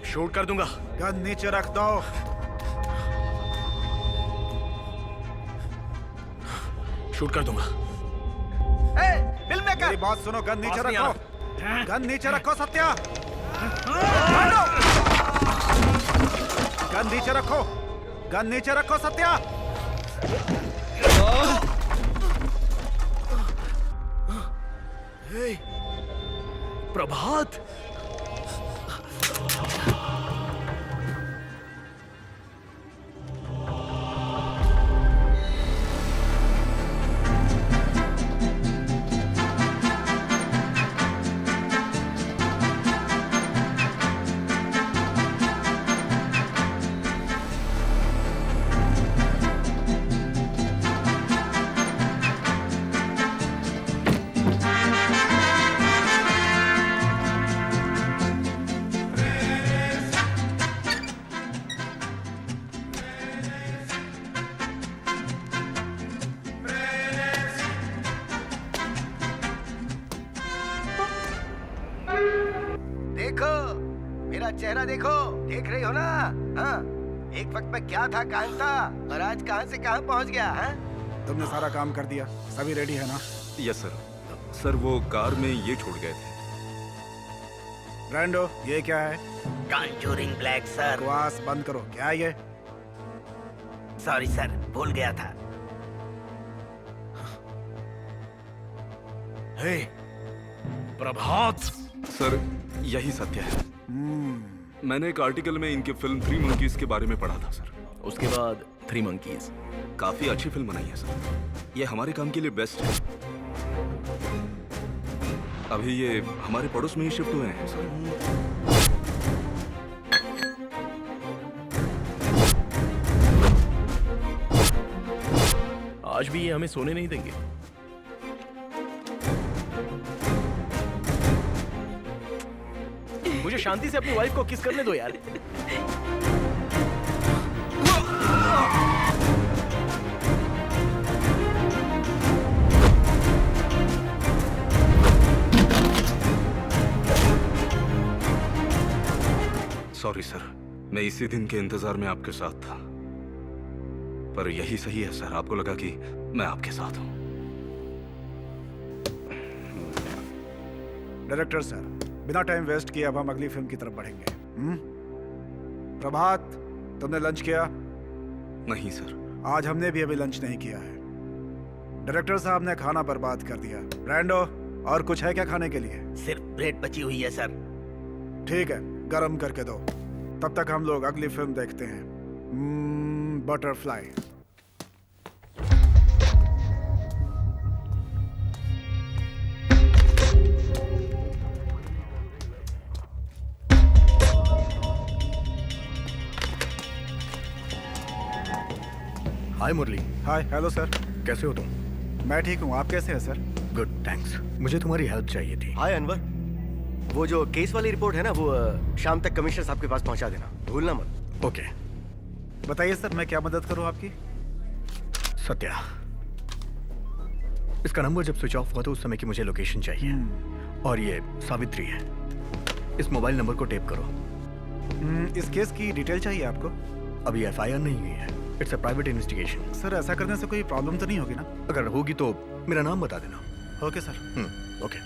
शूट कर दूंगा। गन नीचे रख दो। शूट कर दूंगा। मेरी बात सुनो, गन नीचे रखो। गन नीचे रखो सत्या। गन नीचे रखो। गन नीचे रखो सत्या। प्रभात, देखो मेरा चेहरा देखो, देख रही हो ना? हाँ, एक वक्त में क्या था, कहाँ था, और आज कहाँ से कहाँ पहुँच गया है? तुमने सारा काम कर दिया, सभी रेडी है ना? Yes sir. सर वो कार में ये छोड़ गए थे। ब्रांडो, ये क्या है? Conjuring black sir. बकवास बंद करो, क्या है ये? सॉरी सर, भूल गया था। हे प्रभात। सर यही सत्य है। मैंने एक आर्टिकल में इनके फिल्म 3 मंकीज के बारे में पढ़ा था सर। उसके बाद 3 मंकीज काफी अच्छी फिल्म बनाई है सर। ये हमारे काम के लिए बेस्ट है। अभी ये हमारे पड़ोस में ही शिफ्ट हुए हैं सर। आज भी ये हमें सोने नहीं देंगे। मुझे शांति से अपनी वाइफ को किस करने दो यार। सॉरी सर, मैं इसी दिन के इंतजार में आपके साथ था, पर यही सही है सर। आपको लगा कि मैं आपके साथ हूं। डायरेक्टर सर, बिना टाइम वेस्ट किए अब हम अगली फिल्म की तरफ बढ़ेंगे। प्रभात, तुमने लंच किया? नहीं सर। आज हमने भी अभी लंच नहीं किया है। डायरेक्टर साहब ने खाना बर्बाद कर दिया। ब्रांडो, और कुछ है क्या खाने के लिए? सिर्फ ब्रेड बची हुई है सर। ठीक है, गरम करके दो। तब तक हम लोग अगली फिल्म देखते हैं, बटरफ्लाई। हाय मुरली। हाय, हेलो सर। कैसे हो तुम? मैं ठीक हूँ, आप कैसे हैं सर? Good, thanks. मुझे तुम्हारी हेल्प चाहिए थी। हाय अनवर, वो जो केस वाली रिपोर्ट है ना, वो शाम तक कमिश्नर साहब के पास पहुंचा देना, भूलना मत। ओके। बताइए सर, मैं क्या मदद करूँ आपकी? सत्या, इसका नंबर जब स्विच ऑफ हुआ तो उस समय की मुझे लोकेशन चाहिए। और ये सावित्री है। इस मोबाइल नंबर को टेप करो। इस केस की डिटेल चाहिए आपको? अभी एफआईआर नहीं हुई है। It's a private investigation. Sir, ऐसा करने से कोई प्रॉब्लम तो नहीं होगी ना? अगर होगी तो मेरा नाम बता देना। Okay sir. ओके।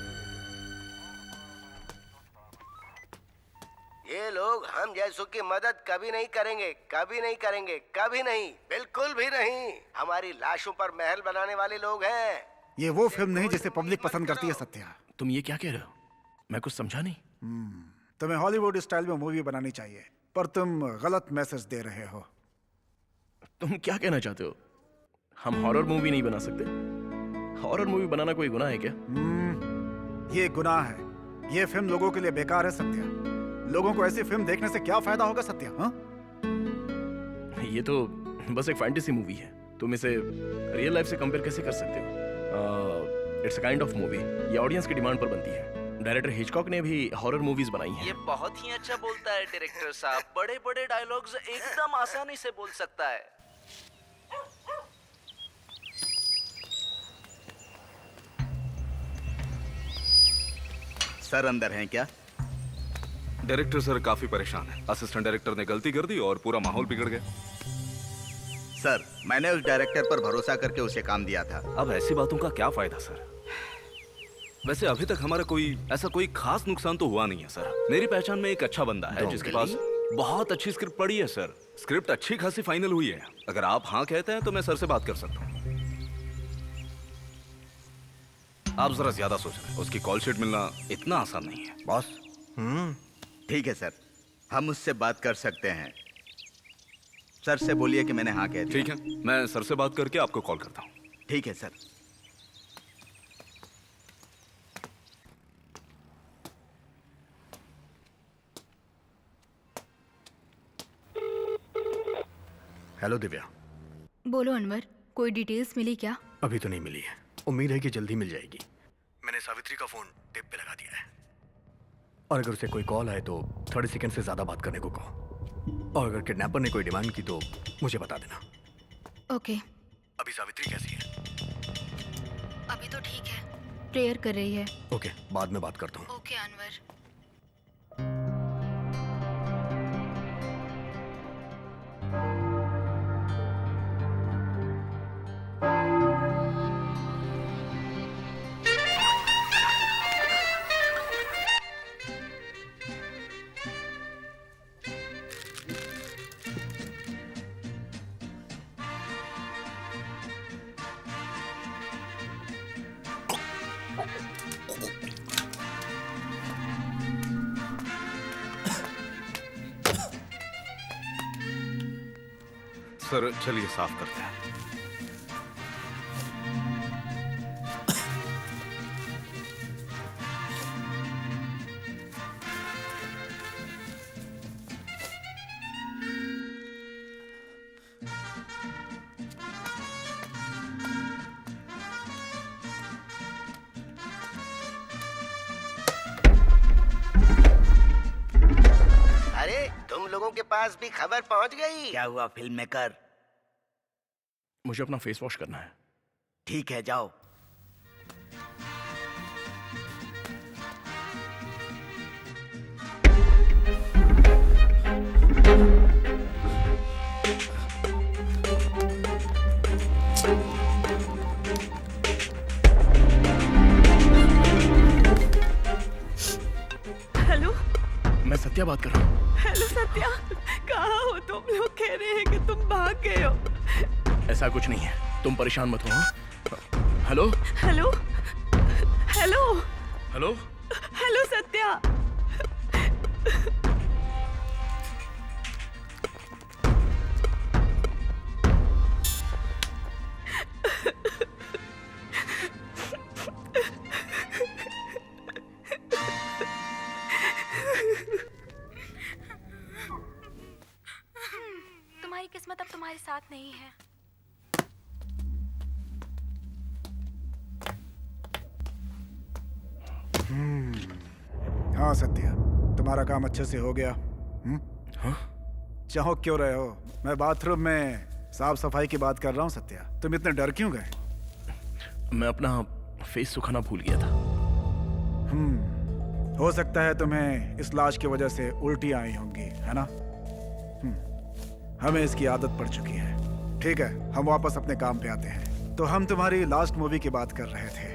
ये लोग हम जैसों की मदद कभी नहीं करेंगे, कभी नहीं करेंगे, कभी नहीं, बिल्कुल भी नहीं। हमारी लाशों पर महल बनाने वाले लोग हैं। ये वो फिल्म नहीं जिसे पब्लिक पसंद करती है सत्या। तुम ये क्या कह रहे हो? मैं कुछ समझा नहीं। तुम्हें हॉलीवुड स्टाइल में मूवी बनानी चाहिए, पर तुम गलत मैसेज दे रहे हो। तुम क्या कहना चाहते हो? हम हॉरर मूवी नहीं बना सकते? हॉरर मूवी बनाना कोई गुनाह है क्या? ये गुनाह है। ये फिल्म लोगों के लिए बेकार है सत्या। लोगों को ऐसी फिल्म देखने से क्या फायदा होगा सत्या? हाँ? ये तो बस एक फैंटेसी मूवी है। तुम इसे रियल लाइफ से कंपेयर कैसे कर सकते हो? It's a kind of movie. ये ऑडियंस की डिमांड पर बनती है। डायरेक्टर हिचकॉक ने भी हॉरर मूवीज बनाई हैं। ये बहुत ही अच्छा बोलता है डायरेक्टर साहब। बड़े बड़े डायलॉग्स एकदम आसानी से बोल सकता है। सर अंदर हैं क्या? डायरेक्टर सर काफी परेशान है। असिस्टेंट डायरेक्टर ने गलती कर दी और पूरा माहौल बिगड़ गया। सर, मैंने उस डायरेक्टर पर भरोसा करके उसे काम दिया था। अब ऐसी बातों का क्या फायदा सर? वैसे अभी तक हमारा ऐसा कोई खास नुकसान तो हुआ नहीं है सर। मेरी पहचान में एक अच्छा बंदा है जिसके पास बहुत अच्छी स्क्रिप्ट पड़ी है सर। स्क्रिप्ट अच्छी खासी फाइनल हुई है। अगर आप हाँ कहते हैं तो मैं सर से बात कर सकता हूँ। आप जरा ज्यादा सोच रहे हैं। उसकी कॉल शीट मिलना इतना आसान नहीं है। बॉस ठीक है सर, हम उससे बात कर सकते हैं। सर से बोलिए कि मैंने हाँ कह दिया। ठीक है, मैं सर से बात करके आपको कॉल करता हूँ। ठीक है सर। हेलो दिव्या। बोलो अनवर, कोई डिटेल्स मिली क्या? अभी तो नहीं मिली है, उम्मीद है कि जल्दी मिल जाएगी। मैंने सावित्री का फोन टेप पे लगा दिया है, और अगर उसे कोई कॉल आए तो 30 सेकंड से ज्यादा बात करने को कहो। और अगर किडनैपर ने कोई डिमांड की तो मुझे बता देना। ओके। अभी सावित्री कैसी है? अभी तो ठीक है, प्रेयर कर रही है। ओके, बाद में बात करता हूँ। ओके अनवर। सर चलिए साफ करते हैं। अरे तुम लोगों के पास भी खबर पहुंच गई? क्या हुआ फिल्म मेकर? मुझे अपना फेस वॉश करना है। ठीक है, जाओ। हेलो, मैं सत्या बात कर रहा हूँ। हेलो सत्या, कहाँ हो तुम? लोग कह रहे हैं कि तुम भाग गए हो। ऐसा कुछ नहीं है, तुम परेशान मत हो। हाँ? Hello hello hello hello hello Satya. तुम्हारी किस्मत अब तुम्हारे साथ नहीं है। हाँ सत्या, तुम्हारा काम अच्छे से हो गया। हाँ? चाहो क्यों रहे हो? मैं बाथरूम में साफ सफाई की बात कर रहा हूँ सत्या। तुम इतने डर क्यों गए? मैं अपना फेस सुखाना भूल गया था। हो सकता है तुम्हें इस लाश की वजह से उल्टी आई होंगी, है ना? हमें इसकी आदत पड़ चुकी है। ठीक है, हम वापस अपने काम पे आते हैं। तो हम तुम्हारी लास्ट मूवी की बात कर रहे थे,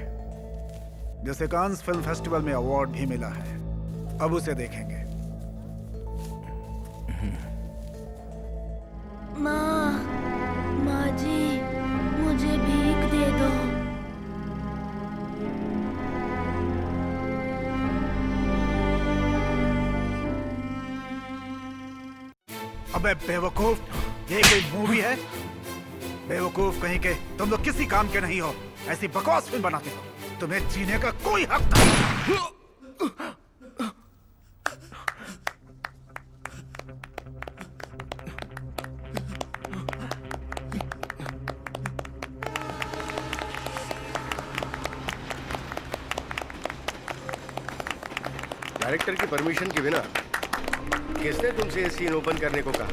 जिसे कांस फिल्म फेस्टिवल में अवार्ड भी मिला है। अब उसे देखेंगे। माँ जी, मुझे भीख दे दो। अबे बेवकूफ, ये कोई मूवी है? बेवकूफ कहीं के, तुम लोग किसी काम के नहीं हो। ऐसी बकवास फिल्म बनाते हो, तुम्हें जीने का कोई हक नहीं। डायरेक्टर की परमिशन के बिना किसने तुमसे ये सीन ओपन करने को कहा?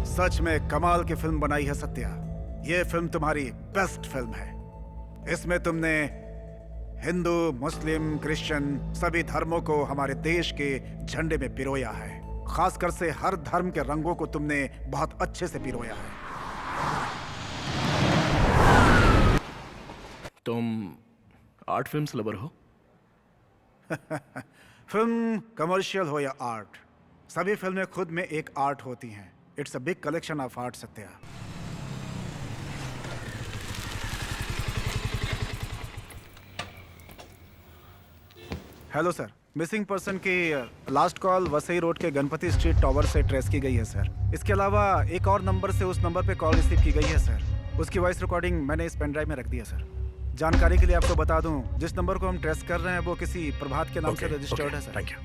सच में कमाल की फिल्म बनाई है सत्या। ये फिल्म तुम्हारी बेस्ट फिल्म है। इसमें तुमने हिंदू, मुस्लिम, क्रिश्चियन सभी धर्मों को हमारे देश के झंडे में पिरोया है। खासकर से हर धर्म के रंगों को तुमने बहुत अच्छे से पिरोया है। तुम आर्ट फिल्म्स लवर हो? फिल्म कमर्शियल हो या आर्ट, सभी फिल्में खुद में एक आर्ट होती हैं। It's a big collection of art Satya. Hello sir, missing person की लास्ट कॉल वसई रोड के गणपति स्ट्रीट टावर से ट्रेस की गई है सर। इसके अलावा एक और नंबर से उस नंबर पे कॉल रिसीव की गई है सर। उसकी वॉइस रिकॉर्डिंग मैंने इस पेन ड्राइव में रख दी है सर। जानकारी के लिए आपको बता दूं, जिस नंबर को हम ट्रेस कर रहे हैं वो किसी प्रभात के नाम से रजिस्टर्ड है सर। Thank you.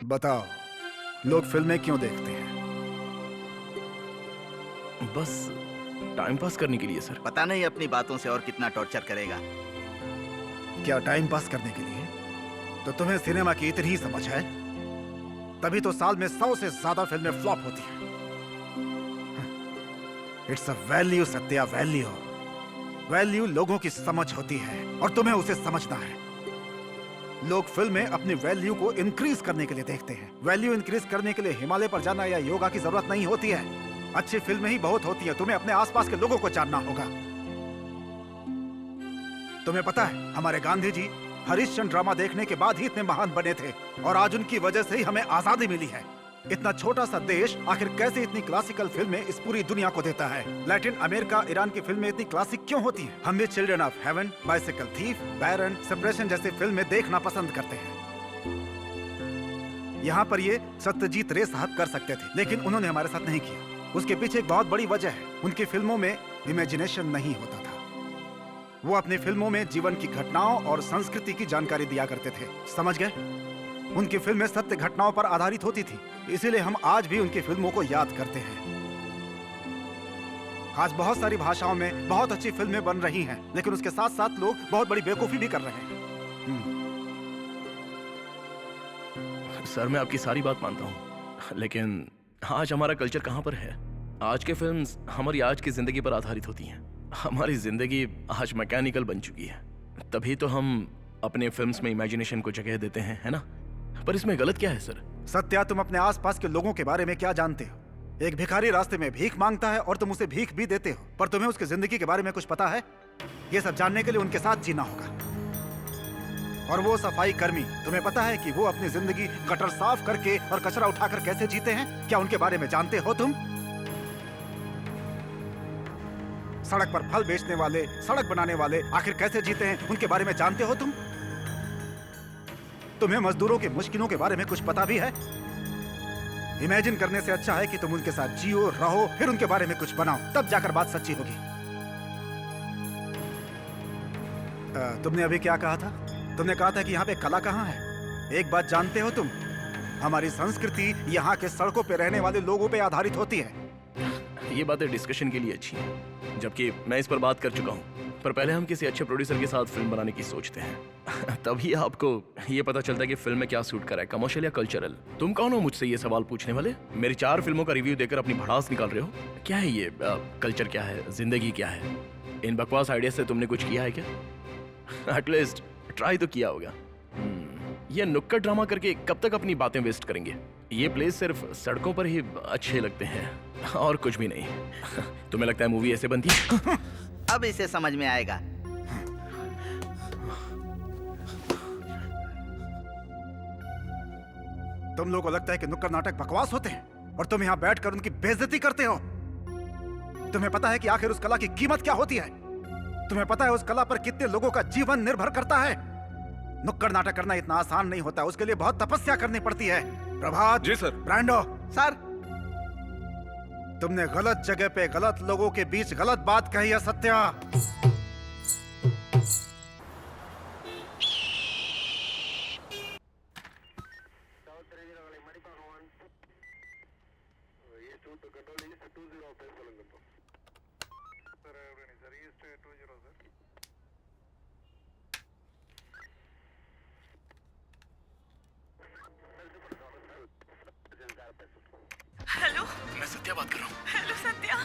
बताओ, लोग फिल्में क्यों देखते हैं? बस टाइम पास करने के लिए सर। पता नहीं अपनी बातों से और कितना टॉर्चर करेगा। क्या टाइम पास करने के लिए? तो तुम्हें सिनेमा की इतनी ही समझ है? तभी तो साल में 100 से ज्यादा फिल्में फ्लॉप होती हैं। It's a value Satya, value. Value लोगों की समझ होती है और तुम्हें उसे समझना है। लोग फिल्में अपनी वैल्यू को इंक्रीज करने के लिए देखते हैं। वैल्यू इंक्रीज करने के लिए हिमालय पर जाना या योगा की जरूरत नहीं होती है। अच्छी फिल्में ही बहुत होती हैं। तुम्हें अपने आसपास के लोगों को जानना होगा। तुम्हें पता है, हमारे गांधी जी हरिश्चंद्र ड्रामा देखने के बाद ही इतने महान बने थे और आज उनकी वजह से ही हमें आजादी मिली है। इतना छोटा सा देश आखिर कैसे इतनी क्लासिकल फिल्में इस पूरी दुनिया को देता है? लैटिन अमेरिका, ईरान की फिल्में इतनी क्लासिक क्यों होती हैं? हम भी children of heaven, bicycle thief, Baran, separation जैसी फिल्में देखना पसंद करते हैं। यहाँ पर ये सत्यजीत रे साहब कर सकते थे, लेकिन उन्होंने हमारे साथ नहीं किया। उसके पीछे एक बहुत बड़ी वजह है, उनकी फिल्मों में इमेजिनेशन नहीं होता था। वो अपनी फिल्मों में जीवन की घटनाओं और संस्कृति की जानकारी दिया करते थे। समझ गए? उनकी फिल्में सत्य घटनाओं पर आधारित होती थी, इसीलिए हम आज भी उनकी फिल्मों को याद करते हैं। आज बहुत सारी भाषाओं में बहुत अच्छी फिल्में बन रही हैं, लेकिन उसके साथ साथ लोग बहुत बड़ी बेवकूफी भी कर रहे हैं। सर मैं आपकी सारी बात मानता हूँ, लेकिन आज हमारा कल्चर कहाँ पर है? आज के फिल्म्स हमारी आज की जिंदगी पर आधारित होती हैं। हमारी जिंदगी आज मैकेनिकल बन चुकी है, तभी तो हम अपने फिल्म्स में इमेजिनेशन को जगह देते हैं, है ना? पर इसमें गलत क्या है सर? सत्या, तुम अपने आसपास के लोगों के बारे में क्या जानते हो? एक भिखारी रास्ते में भीख मांगता है और तुम उसे भीख भी देते हो, पर तुम्हें उसकी जिंदगी के बारे में कुछ पता है? ये सब जानने के लिए उनके साथ जीना होगा। और वो सफाई कर्मी, तुम्हें पता है कि वो अपनी जिंदगी गटर साफ करके और कचरा उठाकर कैसे जीते हैं? क्या उनके बारे में जानते हो तुम? सड़क पर फल बेचने वाले, सड़क बनाने वाले आखिर कैसे जीते हैं, उनके बारे में जानते हो तुम? तुम्हें मजदूरों की मुश्किलों के बारे में कुछ पता भी है? इमेजिन करने से अच्छा है कि तुम उनके साथ जियो, रहो, फिर उनके बारे में कुछ बनाओ, तब जाकर बात सच्ची होगी। तुमने अभी क्या कहा था? तुमने कहा था कि यहाँ पे कला कहाँ है? एक बात जानते हो तुम, हमारी संस्कृति यहाँ के सड़कों पे रहने वाले लोगों पे आधारित होती है। ये बातें डिस्कशन के लिए अच्छी हैं, जबकि मैं इस पर बात कर चुका हूँ। पर पहले हम किसी अच्छे प्रोड्यूसर के साथ फिल्म बनाने की सोचते हैं तभी आपको ये पता चलता है कि फिल्म में क्या सूट करा है, कमर्शियल या कल्चरल। तुम कौन हो मुझसे ये सवाल पूछने वाले? मेरी 4 फिल्मों का रिव्यू देकर अपनी भड़ास निकाल रहे हो? क्या है ये? कल्चर क्या है? जिंदगी क्या है? इन बकवास आइडिया से तुमने कुछ किया है क्या? एटलीस्ट ट्राई तो किया होगा। ये नुक्कड़ ड्रामा करके कब तक अपनी बातें वेस्ट करेंगे? ये प्लेस सिर्फ सड़कों पर ही अच्छे लगते हैं और कुछ भी नहीं। तुम्हें लगता है मूवी ऐसे बनती है? अब इसे समझ में आएगा। तुम लोगों को लगता है कि नुक्कड़ नाटक बकवास होते हैं और तुम यहाँ बैठकर उनकी बेइज्जती करते हो। तुम्हें पता है कि आखिर उस कला की कीमत क्या होती है? तुम्हें पता है उस कला पर कितने लोगों का जीवन निर्भर करता है? नुक्कड़ नाटक करना इतना आसान नहीं होता, उसके लिए बहुत तपस्या करनी पड़ती है। प्रभात जी सर। ब्रांडो सर, तुमने गलत जगह पे गलत लोगों के बीच गलत बात कही है सत्या। हेलो, मैं सत्या बात कर रहा हूँ। हेलो सत्या,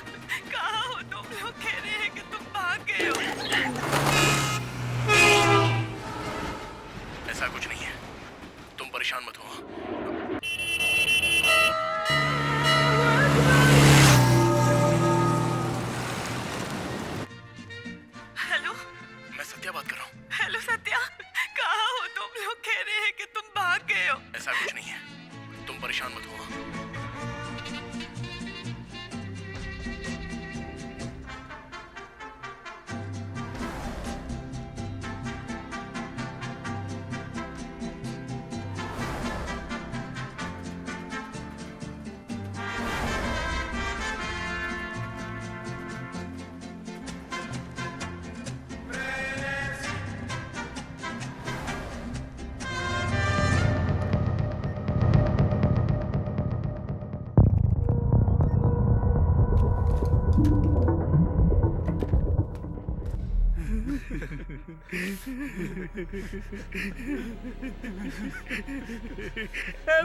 कहाँ हो तुम? लोग कह रहे हैं कि तुम भाग गए हो। ऐसा कुछ नहीं है, तुम परेशान मत हो। हेलो, मैं सत्या बात कर रहा हूँ। हेलो सत्या, कहाँ हो तुम? लोग कह रहे हैं कि तुम भाग गए हो। ऐसा कुछ नहीं है, तुम परेशान मत हो।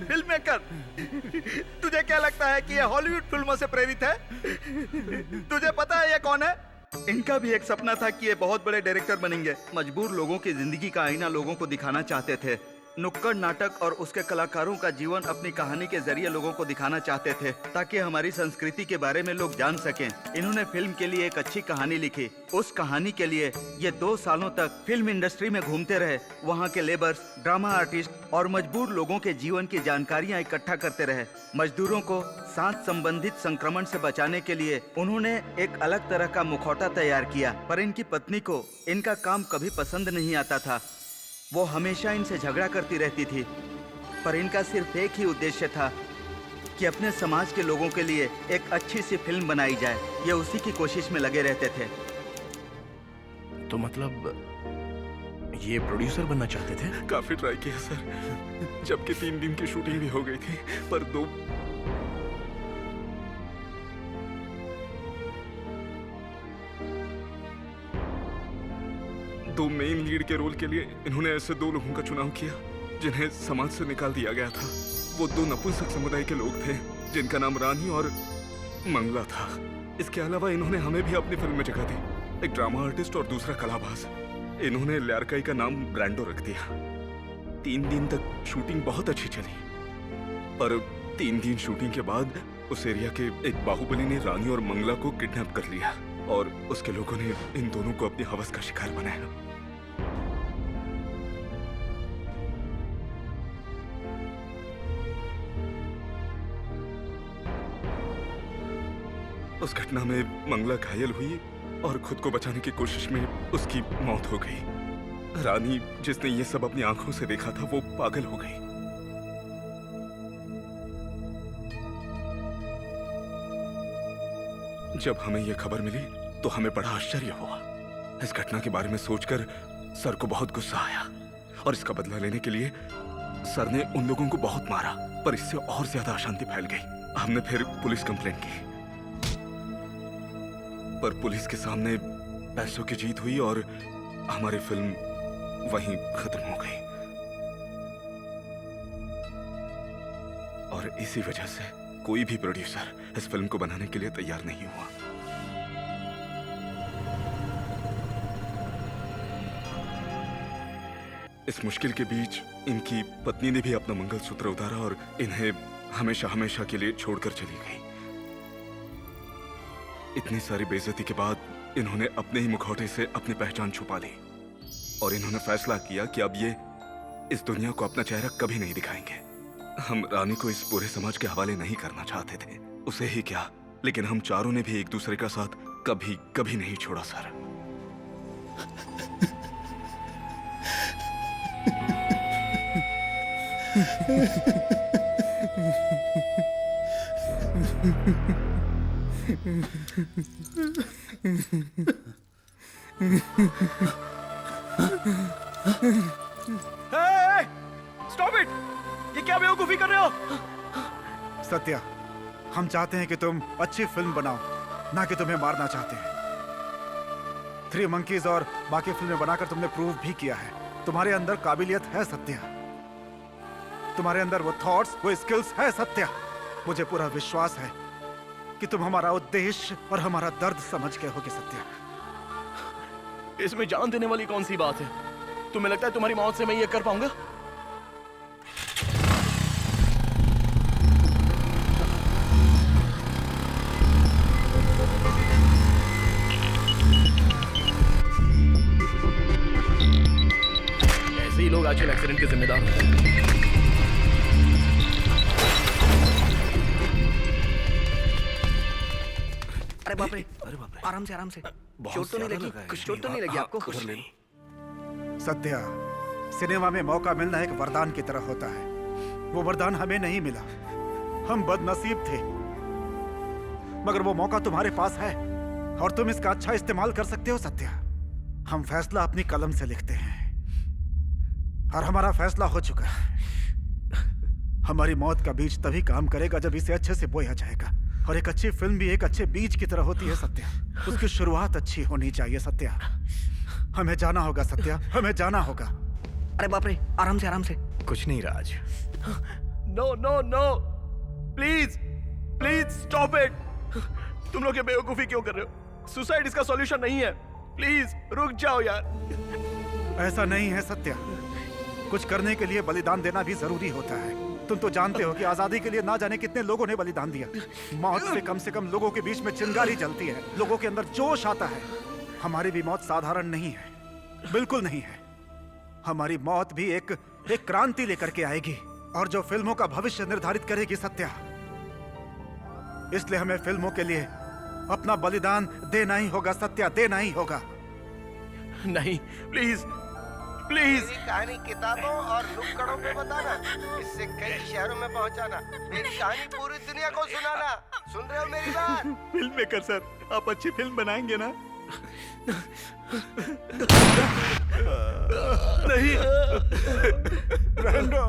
फिल्म मेकर, तुझे क्या लगता है कि ये हॉलीवुड फिल्मों से प्रेरित है? तुझे पता है ये कौन है? इनका भी एक सपना था कि ये बहुत बड़े डायरेक्टर बनेंगे। मजबूर लोगों की जिंदगी का आईना लोगों को दिखाना चाहते थे। नुक्कड़ नाटक और उसके कलाकारों का जीवन अपनी कहानी के जरिए लोगों को दिखाना चाहते थे, ताकि हमारी संस्कृति के बारे में लोग जान सकें। इन्होंने फिल्म के लिए एक अच्छी कहानी लिखी। उस कहानी के लिए ये 2 सालों तक फिल्म इंडस्ट्री में घूमते रहे। वहाँ के लेबर्स, ड्रामा आर्टिस्ट और मजबूर लोगों के जीवन की जानकारियाँ इकट्ठा करते रहे। मजदूरों को सांस संबंधित संक्रमण से बचाने के लिए उन्होंने एक अलग तरह का मुखौटा तैयार किया, पर इनकी पत्नी को इनका काम कभी पसंद नहीं आता था। वो हमेशा इनसे झगड़ा करती रहती थी, पर इनका सिर्फ एक ही उद्देश्य था कि अपने समाज के लोगों के लिए एक अच्छी सी फिल्म बनाई जाए। ये उसी की कोशिश में लगे रहते थे। तो मतलब ये प्रोड्यूसर बनना चाहते थे? काफी ट्राई किया सर, जबकि 3 दिन की शूटिंग भी हो गई थी, पर दो मेन लीड के रोल के लिए इन्होंने ऐसे 2 लोगों का चुनाव किया जिन्हें समाज से निकाल दिया गया था। वो 2 नपुंसक समुदाय के लोग थे जिनका नाम रानी और मंगला था। इसके अलावा इन्होंने हमें भी अपनी फिल्म में जगह दी, एक ड्रामा आर्टिस्ट और दूसरा कलाबाज। इन्होंने ल्यारकाई का नाम ब्रांडो रख दिया। 3 दिन तक शूटिंग बहुत अच्छी चली, पर 3 दिन शूटिंग के बाद उस एरिया के एक बाहुबली ने रानी और मंगला को किडनैप कर लिया और उसके लोगों ने इन दोनों को अपनी हवस का शिकार बनाया। उस घटना में मंगला घायल हुई और खुद को बचाने की कोशिश में उसकी मौत हो गई। रानी, जिसने ये सब अपनी आंखों से देखा था, वो पागल हो गई। जब हमें यह खबर मिली तो हमें बड़ा आश्चर्य हुआ। इस घटना के बारे में सोचकर सर को बहुत गुस्सा आया और इसका बदला लेने के लिए सर ने उन लोगों को बहुत मारा, पर इससे और ज्यादा अशांति फैल गई। हमने फिर पुलिस कंप्लेंट की, पर पुलिस के सामने पैसों की जीत हुई और हमारी फिल्म वहीं खत्म हो गई। और इसी वजह से कोई भी प्रोड्यूसर इस फिल्म को बनाने के लिए तैयार नहीं हुआ। इस मुश्किल के बीच इनकी पत्नी ने भी अपना मंगलसूत्र उतारा और इन्हें हमेशा हमेशा के लिए छोड़कर चली गई। इतनी सारी बेइज्जती के बाद इन्होंने अपने ही मुखौटे से अपनी पहचान छुपा ली और इन्होंने फैसला किया कि अब ये इस दुनिया को अपना चेहरा कभी नहीं दिखाएंगे। हम रानी को इस पूरे समाज के हवाले नहीं करना चाहते थे, उसे ही क्या, लेकिन हम चारों ने भी एक दूसरे का साथ कभी कभी नहीं छोड़ा सर। Stop it! ये क्या बेवकूफी कर रहे हो? सत्या, हम चाहते हैं कि तुम अच्छी फिल्म बनाओ, ना कि तुम्हें मारना चाहते हैं। 3 मंकीज और बाकी फिल्में बनाकर तुमने प्रूव भी किया है तुम्हारे अंदर काबिलियत है सत्या। तुम्हारे अंदर वो थॉट्स, वो स्किल्स है सत्या। मुझे पूरा विश्वास है कि तुम हमारा उद्देश्य और हमारा दर्द समझ गए होगे सत्या। इसमें जान देने वाली कौन सी बात है? तुम्हें लगता है तुम्हारी मौत से मैं ये कर पाऊंगा? ऐसे ही लोग आजकल एक्सीडेंट के जिम्मेदार होते हैं। अरे बाप रे, आराम से आराम से। चोट तो नहीं लगी? कुछ चोट तो नहीं लगी आपको? कुछ नहीं। सत्या, सिनेमा में मौका मिलना एक वरदान की तरह होता है। वो वरदान हमें नहीं मिला, हम बदनसीब थे, मगर वो मौका तुम्हारे पास है और तुम इसका अच्छा इस्तेमाल कर सकते हो सत्या। हम फैसला अपनी कलम से लिखते हैं और हमारा फैसला हो चुका है। हमारी मौत का बीज तभी काम करेगा जब इसे अच्छे से बोया जाएगा, और एक अच्छी फिल्म भी एक अच्छे बीज की तरह होती है सत्या। उसकी शुरुआत अच्छी होनी चाहिए सत्या। हमें जाना होगा सत्या, हमें जाना होगा। अरे बाप रे, आराम से आराम से। कुछ नहीं Raj. No no no, please please stop it. तुम लोग ये बेवकूफी क्यों कर रहे हो? सुसाइड इसका सॉल्यूशन नहीं है। प्लीज रुक जाओ यार। ऐसा नहीं है सत्या, कुछ करने के लिए बलिदान देना भी जरूरी होता है। तुम तो जानते हो कि आजादी के लिए ना जाने कितने लोगों ने बलिदान दिया। मौत से कम लोगों के बीच में चिंगारी जलती है, लोगों के अंदर जोश आता है। हमारी भी मौत साधारण नहीं है, बिल्कुल नहीं है। हमारी मौत भी एक क्रांति लेकर के आएगी, और जो फिल्मों का भविष्य निर्धारित करेगी सत्या। इसलिए हमें फिल्मों के लिए अपना बलिदान देना ही होगा सत्या, देना ही होगा। नहीं प्लीज प्लीज। मेरी कहानी किताबों और नुक्कड़ों पे बताना, इससे कई शहरों में पहुंचाना, मेरी कहानी पूरी दुनिया को सुनाना। सुन रहे हो मेरी बात? फिल्म मेकर सर, आप अच्छी फिल्म बनाएंगे ना? नहीं ब्रांडो।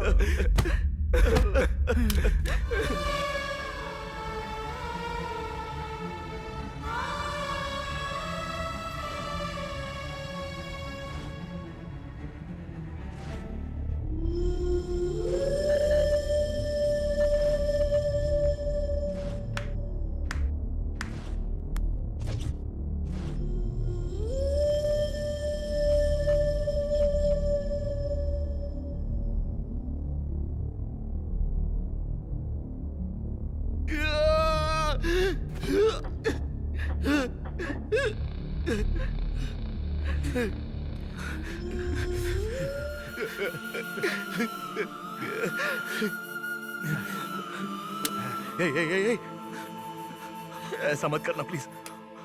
ऐसा मत करना प्लीज।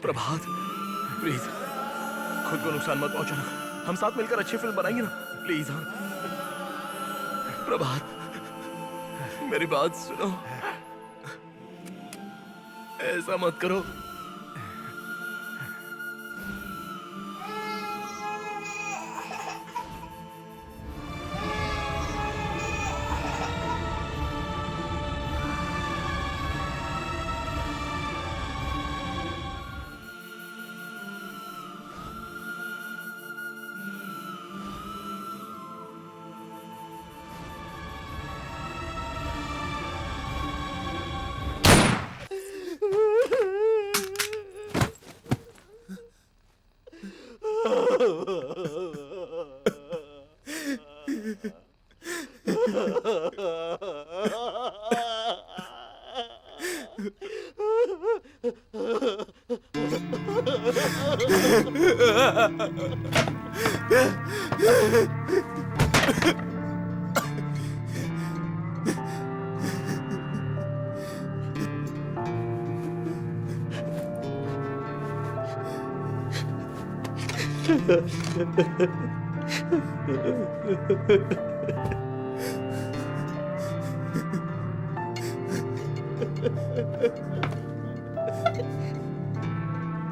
प्रभात प्लीज, खुद को नुकसान मत पहुंचाना। हम साथ मिलकर अच्छी फिल्म बनाएंगे ना, प्लीज। हाँ प्रभात, मेरी बात सुनो, ऐसा मत करो।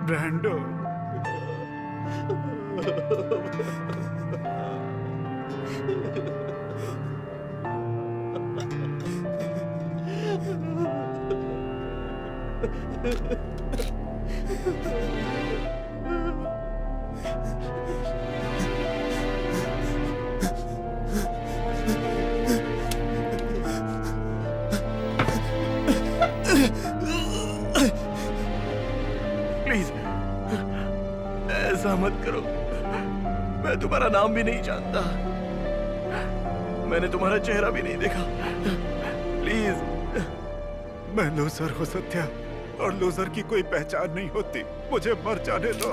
ब्रांडो, प्लीज ऐसा मत करो। मैं तुम्हारा नाम भी नहीं जानता, मैंने तुम्हारा चेहरा भी नहीं देखा। प्लीज। मैं लूजर हूँ सत्या, और लूजर की कोई पहचान नहीं होती। मुझे मर जाने दो।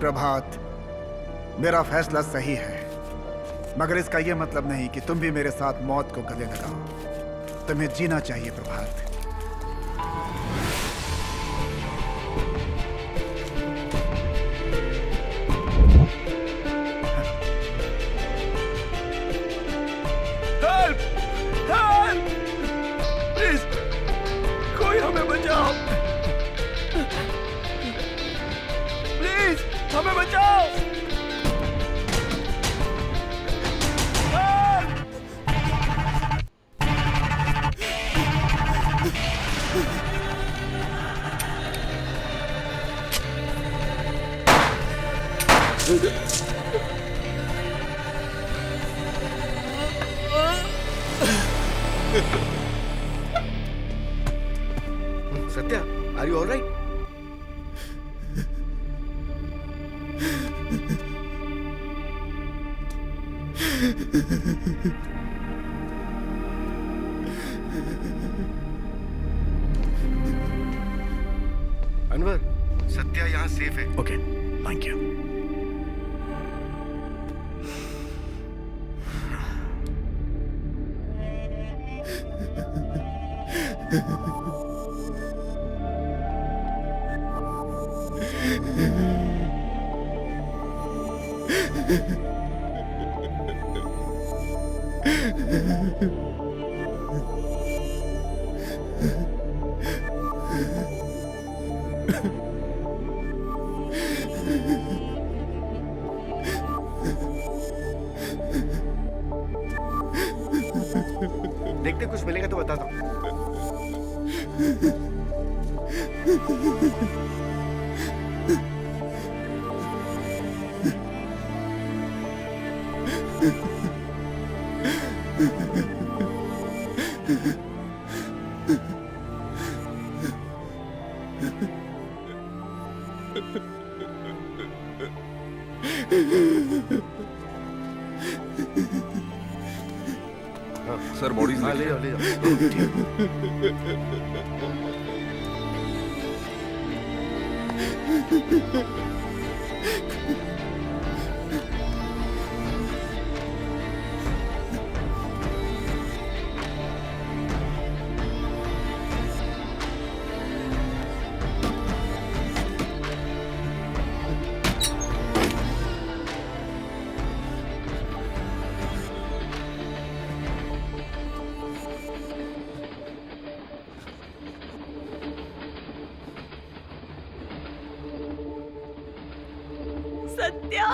प्रभात, मेरा फैसला सही है, मगर इसका यह मतलब नहीं कि तुम भी मेरे साथ मौत को गले लगाओ। तुम्हें जीना चाहिए प्रभात। हेल्प! हेल्प! प्लीज, कोई हमें बचाओ। हमें बचाओ। Satya, are you all right? Anwar, Satya यहाँ सेफ है। Okay, thank you. देखते कुछ मिलेगा तो बताता हूँ। सर बॉडीज हाँ, ले जाओ ले सत्या।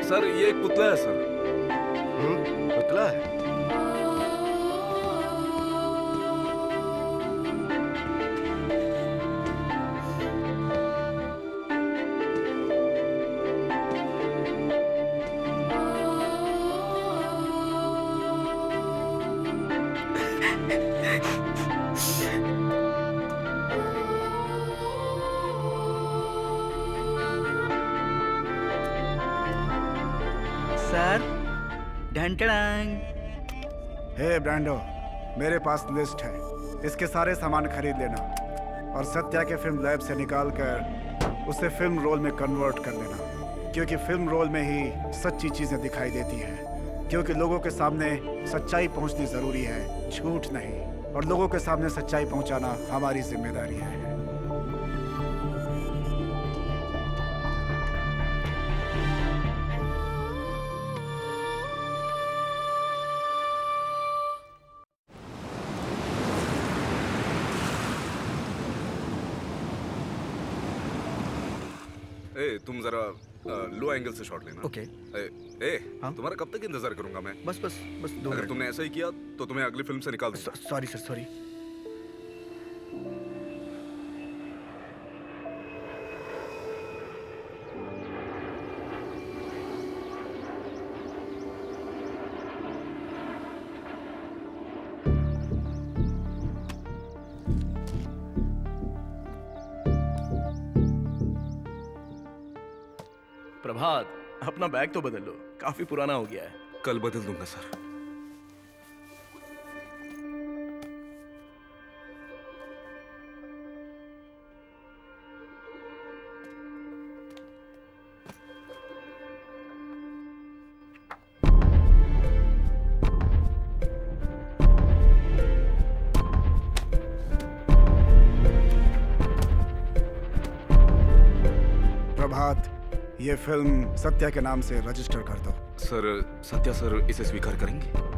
सर ये एक पुतला है सर। पुतला है? सर, ढंटड़ांग। हे ब्रांडो, मेरे पास लिस्ट है, इसके सारे सामान खरीद लेना और सत्या के फिल्म लैब से निकाल कर उसे फिल्म रोल में कन्वर्ट कर देना, क्योंकि फिल्म रोल में ही सच्ची चीजें दिखाई देती हैं, क्योंकि लोगों के सामने सच्चाई पहुंचनी जरूरी है, झूठ नहीं, और लोगों के सामने सच्चाई पहुंचाना हमारी जिम्मेदारी है। ए, तुम जरा लो एंगल से शॉट लेना। ओके। हाँ? तुम्हारा कब तक इंतजार करूंगा मैं? बस 2 अगर मिनट। तुमने ऐसा ही किया तो तुम्हें अगली फिल्म से निकाल दूंगा। Sorry sir, sorry. प्रभात, अपना बैग तो बदल लो, काफी पुराना हो गया है। कल बदल दूंगा सर। साथ ये फिल्म सत्या के नाम से रजिस्टर कर दो। सर सत्या सर इसे स्वीकार करेंगे?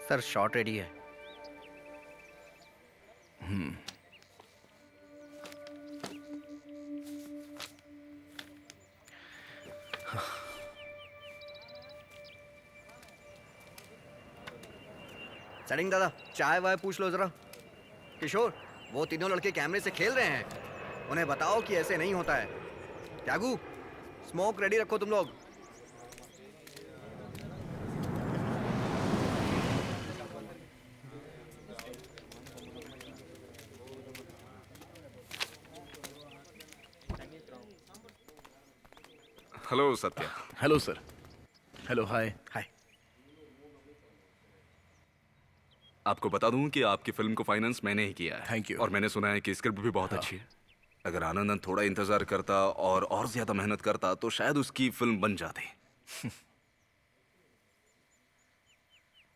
सर शॉट रेडी है। सेटिंग दादा, चाय वाय पूछ लो जरा। किशोर, वो तीनों लड़के कैमरे से खेल रहे हैं, उन्हें बताओ कि ऐसे नहीं होता है। त्यागू, स्मोक रेडी रखो तुम लोग। Hello Satya. Hello sir. Hello, hi. Hi. आपको बता दूं कि आपकी फिल्म को फाइनेंस मैंने ही किया है। Thank you. और मैंने सुना है कि स्क्रिप्ट भी बहुत अच्छी है। अगर आनंदन थोड़ा इंतजार करता और ज्यादा मेहनत करता तो शायद उसकी फिल्म बन जाती।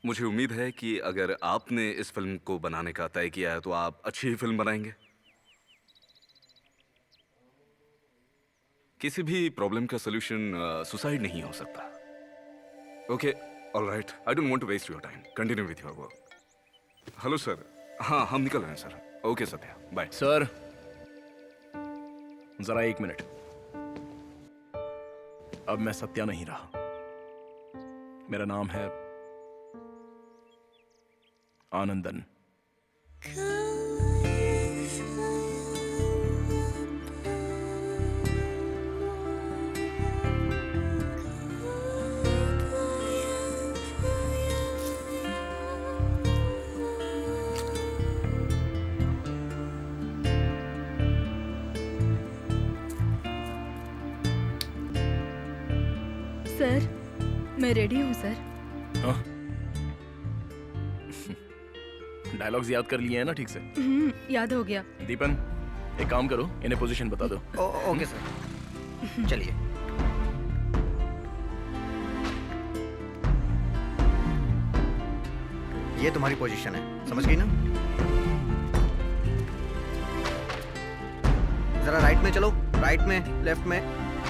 मुझे उम्मीद है कि अगर आपने इस फिल्म को बनाने का तय किया है तो आप अच्छी ही फिल्म बनाएंगे। किसी भी प्रॉब्लम का सॉल्यूशन सुसाइड नहीं हो सकता। Okay, all right, I don't want to waste your time, continue with your work. Hello sir. हाँ, हम निकल रहे हैं sir. Okay Satya, bye. Sir जरा 1 मिनट। अब मैं सत्या नहीं रहा, मेरा नाम है आनंदन। सर, मैं रेडी हूँ सर। हाँ? डायलॉग्स याद कर लिए हैं ना ठीक से? याद हो गया। दीपन, एक काम करो, इन्हें पोजीशन बता दो। ओके सर, चलिए। ये तुम्हारी पोजीशन है, समझ गई ना? जरा राइट में चलो, राइट में, लेफ्ट में,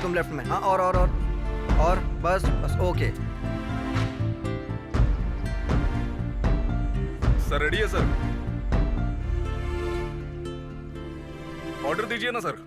तुम लेफ्ट में। हाँ, और बस ओके। सर रेडी है सर? ऑर्डर दीजिए ना sir.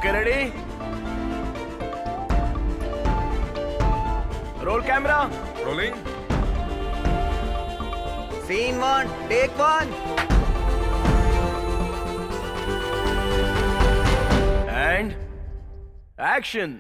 Okay ready? Roll camera. Rolling. Scene 1 take 1। And action.